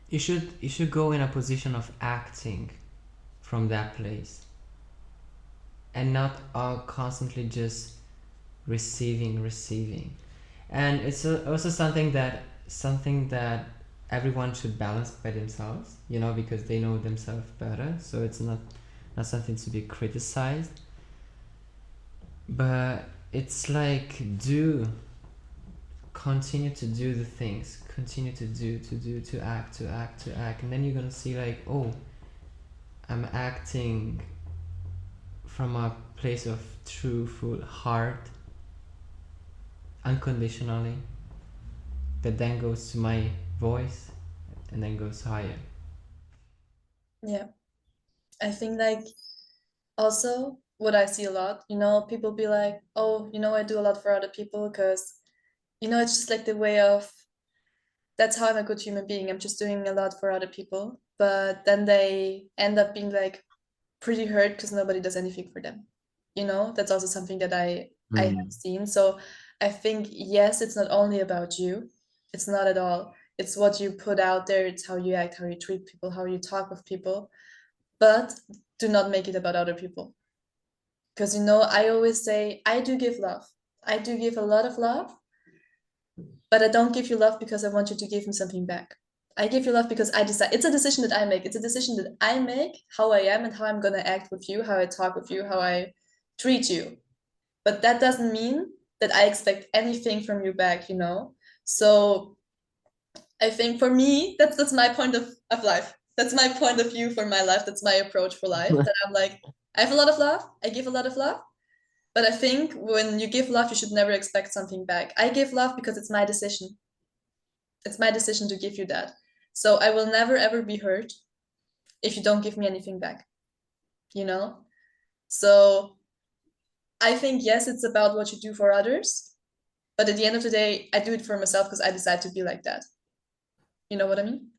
you should go in a position of acting from that place, and not constantly just receiving. And it's also something that everyone should balance by themselves, you know, because they know themselves better, so it's not something to be criticized, but it's like continue to do the things, continue to act, and then you're gonna see like, oh, I'm acting from a place of true full heart, unconditionally, that then goes to my voice and then goes higher. Yeah, I think like also what I see a lot, you know, people be like, oh, you know, I do a lot for other people because, you know, it's just like the way of, that's how I'm a good human being. I'm just doing a lot for other people. But then they end up being like pretty hurt because nobody does anything for them. You know, that's also something that I have Mm. seen. So I think, yes, it's not only about you. It's not at all. It's what you put out there. It's how you act, how you treat people, how you talk with people. But do not make it about other people. Because, you know, I always say, I do give love. I do give a lot of love, but I don't give you love because I want you to give me something back. I give you love because I decide. It's a decision that I make. It's a decision that I make, how I am and how I'm going to act with you, how I talk with you, how I treat you. But that doesn't mean that I expect anything from you back, you know? So I think for me, that's my point of life. That's my point of view for my life. That's my approach for life. That I'm like, I have a lot of love. I give a lot of love. But I think when you give love, you should never expect something back. I give love because it's my decision. It's my decision to give you that. So I will never ever be hurt if you don't give me anything back, you know? So I think, yes, it's about what you do for others. But at the end of the day, I do it for myself because I decide to be like that. You know what I mean?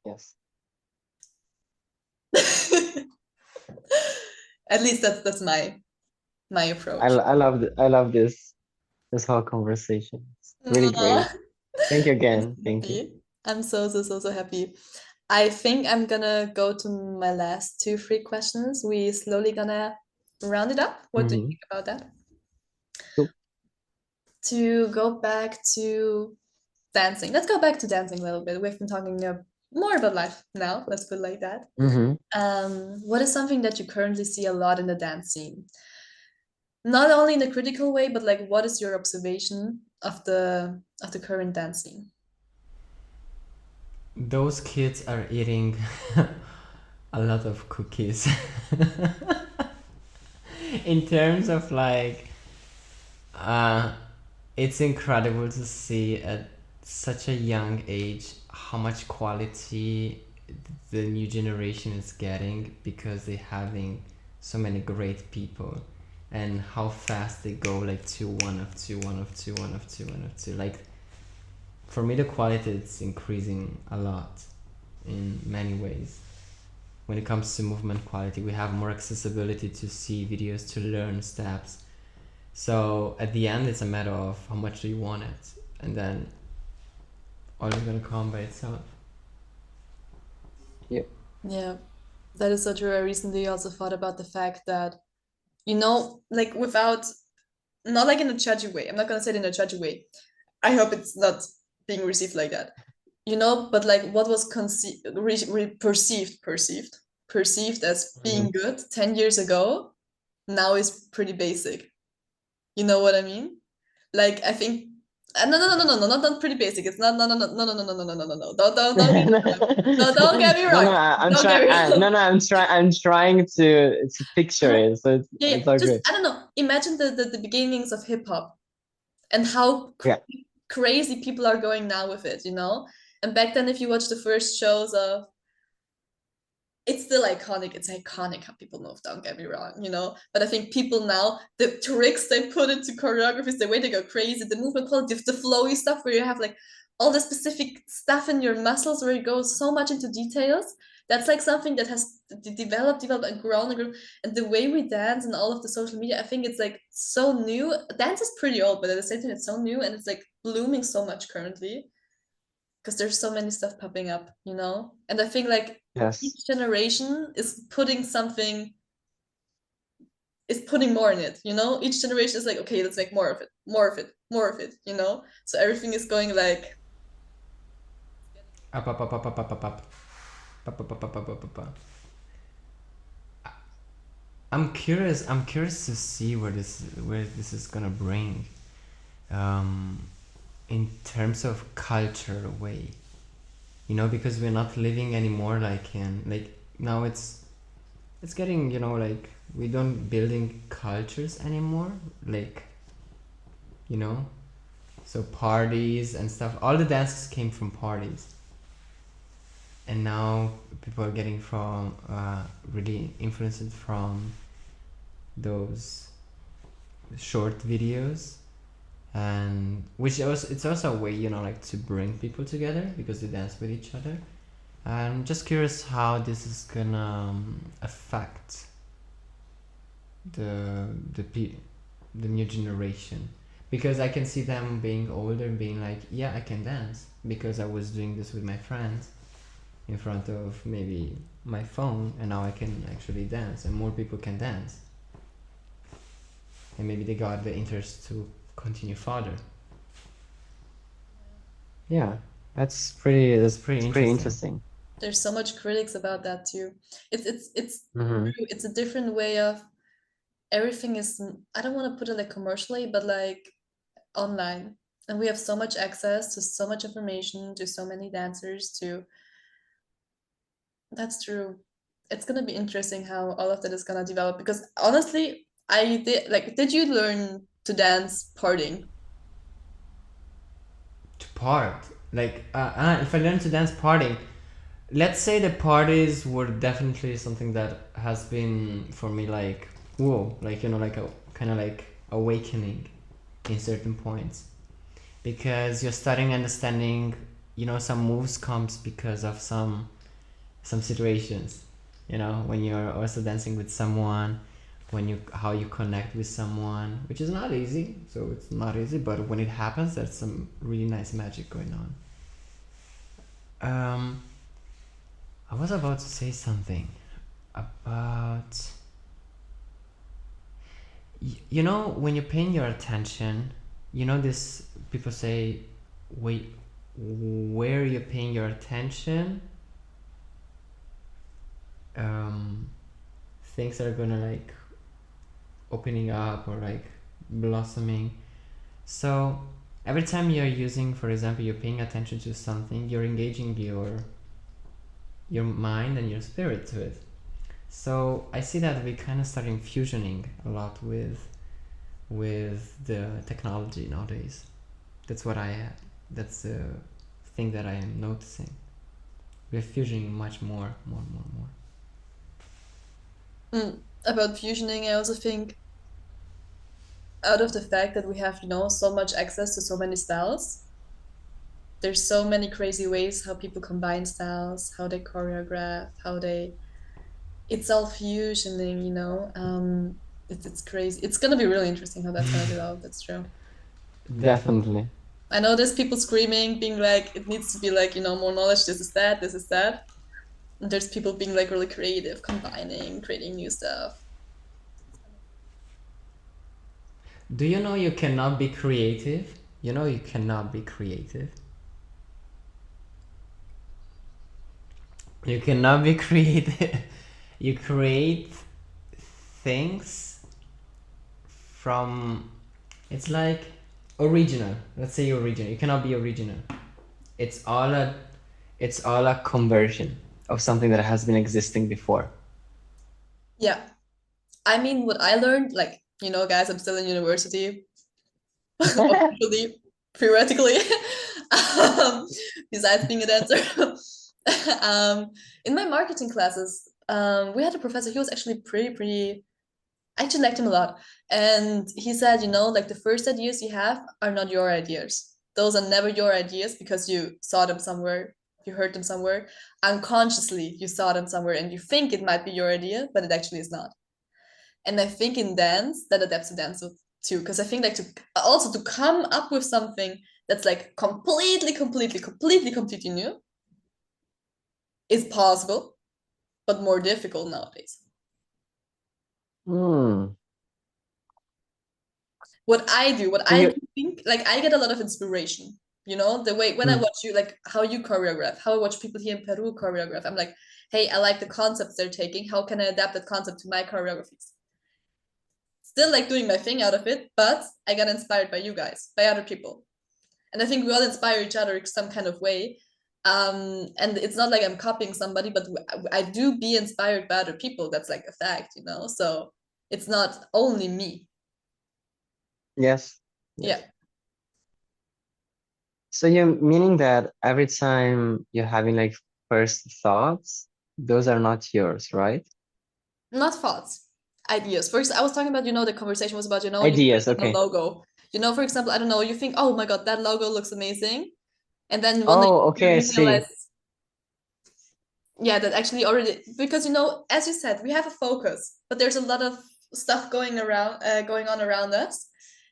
Yes. At least that's my my approach. I love this whole conversation. It's really great. Mwah. Thank you I'm again. so Thank you. happy. I'm so happy. I think I'm gonna go to my last two free questions. We slowly gonna round it up. What do you Mm-hmm. think about that? Cool. To go back to dancing. Let's go back to dancing a little bit. We've been talking more about life now. Let's put it like that. Mm-hmm. What is something that you currently see a lot in the dance scene? Not only in a critical way, but like, what is your observation of the current dance scene? Those kids are eating a lot of cookies. In terms of like, uh, it's incredible to see at such a young age how much quality the new generation is getting because they're having so many great people, and how fast they go like to one of two, one of two, one of two, one of two. Like for me, the quality is increasing a lot in many ways. When it comes to movement quality, we have more accessibility to see videos, to learn steps. So at the end, it's a matter of how much do you want it, and then all is gonna come by itself. Yeah. Yeah, that is so true. I recently also thought about the fact that, like without, not like in a judgy way. I'm not gonna say it in a judgy way. I hope it's not being received like that. But like what was perceived as Mm-hmm. being good 10 years ago now is pretty basic. You know what I mean? Like I think no, not pretty basic. It's not no. Don't get me wrong. No, don't get me No, no, wrong. I'm Don't get trying. me wrong. No, no, I'm trying to picture Uh-huh. it. So Yeah. it's all Just good. I don't know. Imagine the beginnings of hip hop and how Yeah. crazy people are going now with it. And back then, if you watch the first shows of, it's still iconic. It's iconic how people move. Don't get me wrong. But I think people now, the tricks they put into choreographies, the way they go crazy, the movement quality, the flowy stuff where you have like all the specific stuff in your muscles where you go so much into details. That's like something that has developed and grown. And the way we dance and all of the social media, I think it's like so new. Dance is pretty old, but at the same time, it's so new and it's like blooming so much currently because there's so many stuff popping up. And I think like Yes. each generation is putting more in it. Each generation is like, okay, let's make more of it, more of it, more of it. So everything is going like, Up, up, up, up, up, up, up, up. Up, up, up, up, up, up, up, up. I'm curious to see where this is gonna bring, um, in terms of culture way. Because we're not living anymore like in like now it's getting like we don't building cultures anymore, like you know so parties and stuff, all the dances came from parties, and now people are getting from really influenced from those short videos, and which also it's also a way like to bring people together because they dance with each other. I'm just curious how this is gonna affect the the new generation, because I can see them being older and being like, yeah, I can dance because I was doing this with my friends in front of maybe my phone, and now I can actually dance and more people can dance, and maybe they got the interest to continue further. Yeah. That's pretty That's pretty interesting. interesting. there's so much critics about that too. Mm-hmm. It's a different way of everything is, I don't want to put it like commercially, but like online. And we have so much access to so much information, to so many dancers, to that's true. It's gonna be interesting how all of that is gonna develop because honestly, did you learn to dance partying? To part, like if I learn to dance partying, let's say the parties were definitely something that has been for me like whoa, like like a kind of like awakening in certain points, because you're starting understanding some moves comes because of some situations, when you're also dancing with someone, how you connect with someone, which is not easy. So it's not easy, but when it happens, there's some really nice magic going on. I was about to say something about you know, when you're paying your attention, you know, this people say, wait, where you're paying your attention, things are gonna like opening up or like blossoming. So every time you're using, for example, you're paying attention to something, you're engaging your mind and your spirit to it. So I see that we kind of starting fusioning a lot with the technology nowadays. That's that's the thing that I am noticing. We're fusioning much more. About fusioning, I also think out of the fact that we have, so much access to so many styles, there's so many crazy ways how people combine styles, how they choreograph, it's all fusioning, it's crazy. It's gonna be really interesting how that's gonna develop. That's true. Definitely. I know there's people screaming, being like, it needs to be like, more knowledge, this is that, this is that. And there's people being like really creative, combining, creating new stuff. Do you know you cannot be creative? You know you cannot be creative. You cannot be creative. You create things from, it's like original. Let's say original. You cannot be original. It's all a Conversion of something that has been existing before. Yeah. I mean, what I learned, like, guys, I'm still in university, officially, theoretically, besides being a dancer. In my marketing classes, we had a professor, he was actually pretty, I actually liked him a lot. And he said, like the first ideas you have are not your ideas. Those are never your ideas because you saw them somewhere, you heard them somewhere. Unconsciously, you saw them somewhere and you think it might be your idea, but it actually is not. And I think in dance, that adapts to dance too. Because I think like to come up with something that's like completely new is possible, but more difficult nowadays. Hmm. What I do think, like I get a lot of inspiration, the way when I watch you, like how you choreograph, how I watch people here in Peru choreograph. I'm like, hey, I like the concepts they're taking. How can I adapt that concept to my choreographies? Still like doing my thing out of it, but I got inspired by you guys, by other people. And I think we all inspire each other in some kind of way. And it's not like I'm copying somebody, but I do be inspired by other people. That's like a fact, so it's not only me. Yes. Yeah. So you meaning that every time you're having like first thoughts, those are not yours, right? Not thoughts, ideas. First, I was talking about, the conversation was about, you Ideas, create a okay. logo. For example, I don't know, you think, oh my God, that logo looks amazing. And then one day Oh, okay, I you realize, see. yeah, that actually already, because, as you said, we have a focus, but there's a lot of stuff going on around us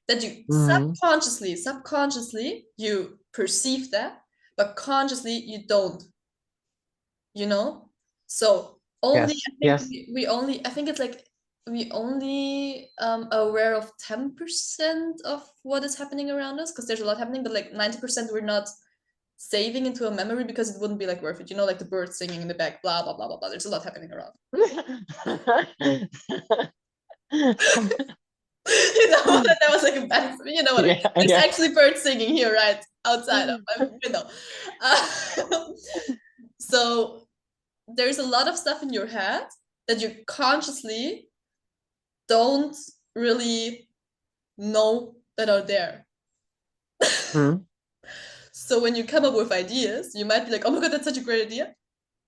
that you subconsciously, you perceive that, but consciously you don't, So only, Yes, I think yes. I think it's like we only aware of 10% of what is happening around us because there's a lot happening, but like 90% we're not saving into a memory because it wouldn't be like worth it. Like the birds singing in the back, blah blah blah blah blah. There's a lot happening around. That was like a bad. You know what? Yeah, There's yeah. actually birds singing here, right outside of my window. So there's a lot of stuff in your head that you consciously don't really know that are there. So when you come up with ideas, you might be like, oh my God, that's such a great idea.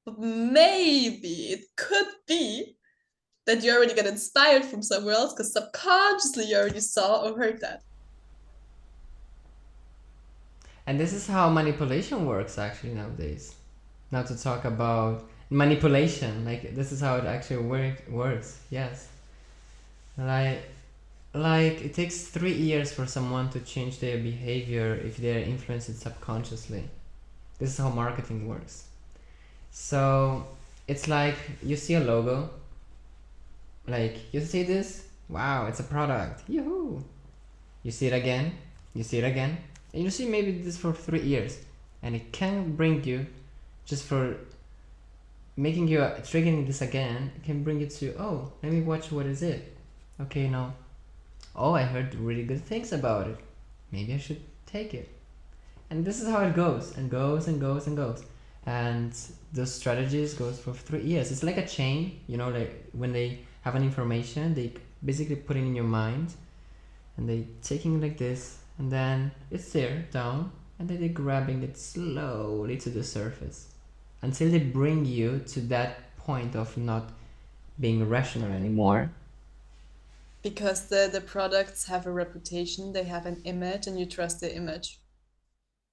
But maybe it could be that you already got inspired from somewhere else because subconsciously you already saw or heard that. And this is how manipulation works actually nowadays. Now to talk about manipulation, like this is how it actually works. Yes. Like like it takes 3 years for someone to change their behavior if they're influenced subconsciously. This is how marketing works. So it's like you see a logo, like you see this, wow, it's a product, yoo-hoo. You see it again, you see it again, and you see maybe this for 3 years, and it can bring you, just for making you triggering this again, it can bring you to, oh, let me watch, what is it? Okay, now, oh, I heard really good things about it. Maybe I should take it. And this is how it goes and goes and goes and goes. And those strategies goes for 3 years. It's like a chain, you know, like when they have an information, they basically put it in your mind, and they taking it like this, and then it's there down, and then they're grabbing it slowly to the surface until they bring you to that point of not being rational anymore. Because the products have a reputation, they have an image, and you trust the image.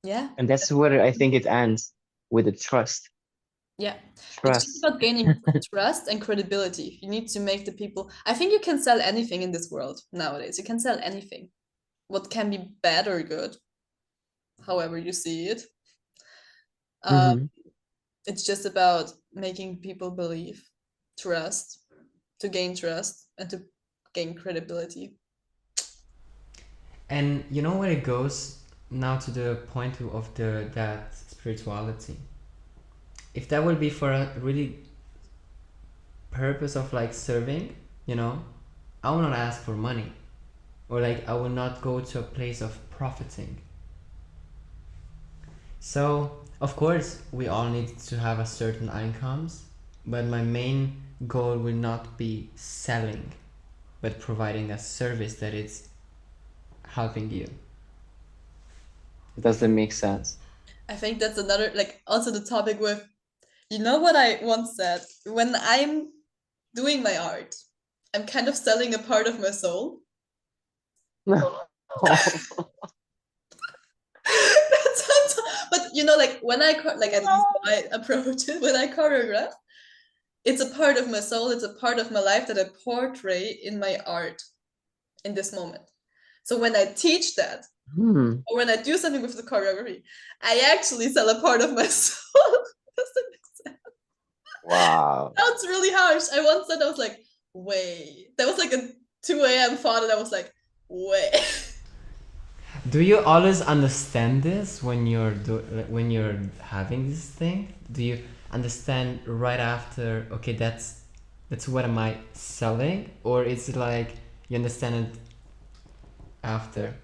Yeah. And that's where I think it ends, with the trust. Yeah. It's just Trust. about gaining trust and credibility. You need to make the people. I think you can sell anything in this world nowadays. You can sell anything. What can be bad or good, however you see it. Um, Hmm. it's just about making people believe, trust, to gain trust and to gain credibility. And you know where it goes now, to the point of the that spirituality. If that would be for a really purpose of like serving, you know, I will not ask for money, or like I will not go to a place of profiting. So of course we all need to have a certain incomes, but my main goal will not be selling, but providing a service that is helping you. Does that make sense? I think that's another, like, also the topic with, you know what I once said? When I'm doing my art, I'm kind of selling a part of my soul. No. But you know, like when like at least I approach it when I choreograph, it's a part of my soul. It's a part of my life that I portray in my art in this moment. So when I teach that, Hmm. or when I do something with the choreography, I actually sell a part of my soul. Does that make sense? Wow. Sounds really harsh. I once said, I was like, wait. That was like a 2 a.m. thought, and I was like, wait. Do you always understand this when when you're having this thing? Do you understand right after? Okay, that's what am I selling, or is it like you understand it after?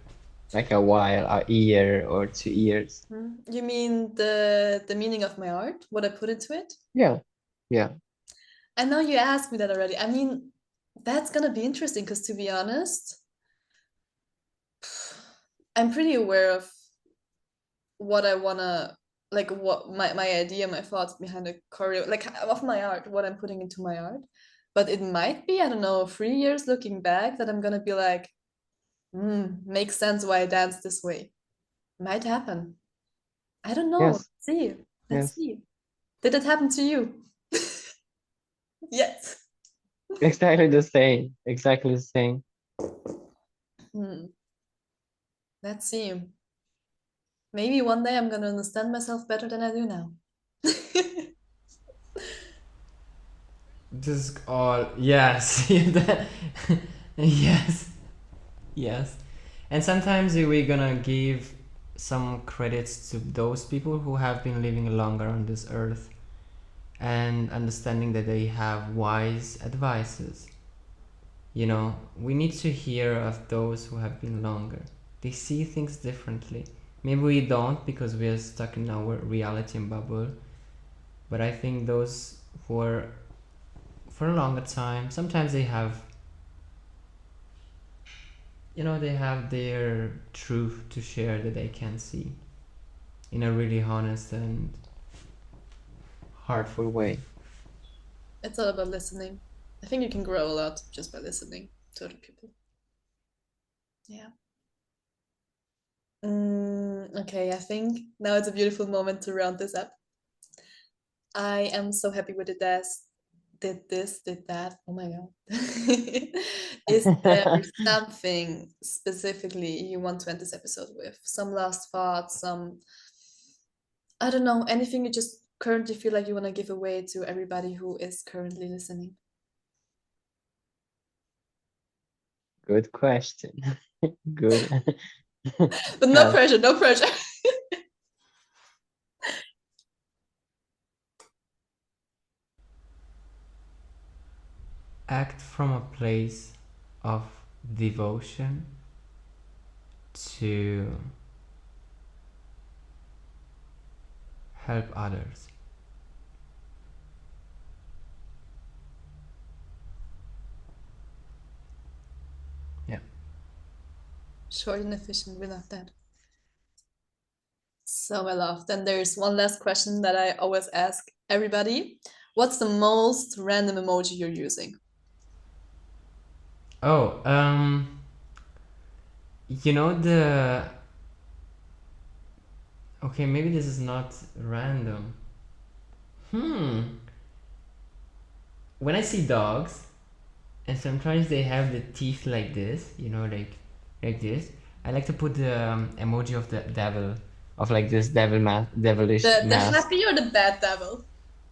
Like a while, a year or 2 years. You mean the meaning of my art? What I put into it? Yeah. Yeah. I know you asked me that already. I mean, that's gonna be interesting because, to be honest, I'm pretty aware of what I wanna, like, what my idea, my thoughts behind the choreo, like, of my art, what I'm putting into my art. But it might be, I don't know, 3 years looking back, that I'm gonna be like, makes sense why I dance this way. Might happen. I don't know. Yes. Let's see. Let's Yes. see. Did it happen to you? Yes. Exactly the same. Exactly the same. Hmm. Let's see. Maybe one day I'm gonna understand myself better than I do now. This is all yes, that, yes, yes. And sometimes we're gonna give some credits to those people who have been living longer on this earth, and understanding that they have wise advices. You know, we need to hear of those who have been longer. They see things differently. Maybe we don't because we are stuck in our reality and bubble. But I think those who are for a longer time, sometimes they have, you know, they have their truth to share that they can see in a really honest and Heartful heartful way. way. It's all about listening. I think you can grow a lot just by listening to other people. Yeah. Okay, I think now it's a beautiful moment to round this up. I am so happy with the desk. did this, did that. Oh my God. Is there something specifically you want to end this episode with? Some last thoughts, some, I don't know, anything you just currently feel like you want to give away to everybody who is currently listening? Good question. Good. But no Well, pressure, no pressure. Act from a place of devotion to help others. Yeah. Short and efficient, we love that. So I love. Then there's one last question that I always ask everybody. What's the most random emoji you're using? Oh, you know the. Okay, maybe this is not random. When I see dogs, and sometimes they have the teeth like this, like this. I like to put the emoji of the devil, of like this devilish The mask. happy or the bad devil?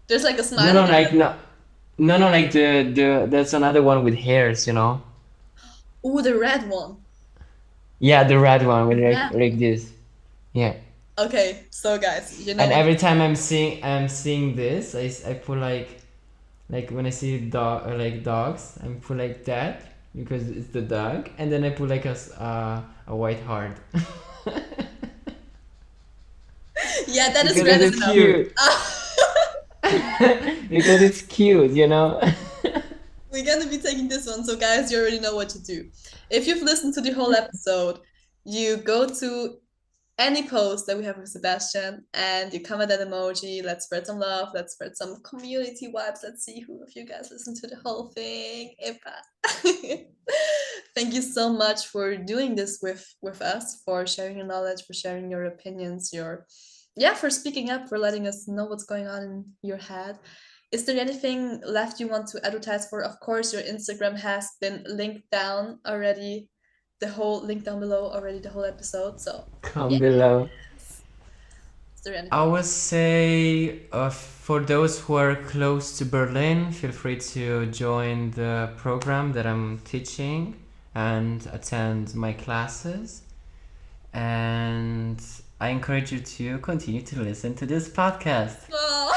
There's like a No, smiley no, like devil. no, like the that's another one with hairs, you know. Ooh, the red one. Yeah, the red one with The like red like one. this. Yeah. Okay, so guys, you know And what? every time I'm seeing this, I put like when I see like dogs, I put like that because it's the dog, and then I put like a white heart. Yeah, that is Because random it's enough. cute. Because it's cute, you know. We're gonna be taking this one, so guys, you already know what to do. If you've listened to the whole episode, you go to any post that we have with Sebastian and you comment that emoji. Let's spread some love. Let's spread some community vibes. Let's see who of you guys listen to the whole thing. Epa. Thank you so much for doing this with us, for sharing your knowledge, for sharing your opinions, for speaking up, for letting us know what's going on in your head. Is there anything left you want to advertise for? Of course, your Instagram has been linked down already, the whole link down below already, the whole episode. So Come yeah, below. is there I anything? would say for those who are close to Berlin, feel free to join the program that I'm teaching and attend my classes. And I encourage you to continue to listen to this podcast. Oh.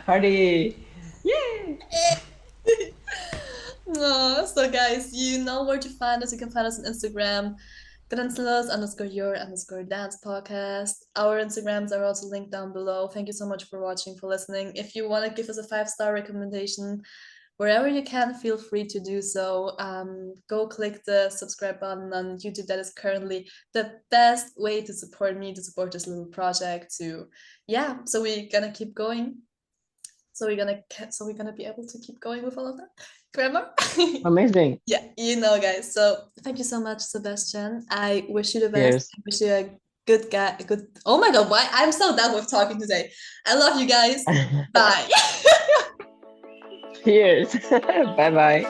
Hardy! Yay! No, so guys, you know where to find us. You can find us on Instagram, _your_dance podcast. Our Instagrams are also linked down below. Thank you so much for watching, for listening. If you want to give us a 5-star recommendation, wherever you can, feel free to do so. Go click the subscribe button on YouTube. That is currently the best way to support me, to support this little project. So we're gonna keep going. So we're gonna be able to keep going with all of that grammar. amazing. Yeah, you know, guys. So thank you so much, Sebastian. I wish you the best. Cheers. I wish you a good guy. A good. Oh my God, why I'm so done with talking today. I love you guys. Bye. Cheers. Bye bye.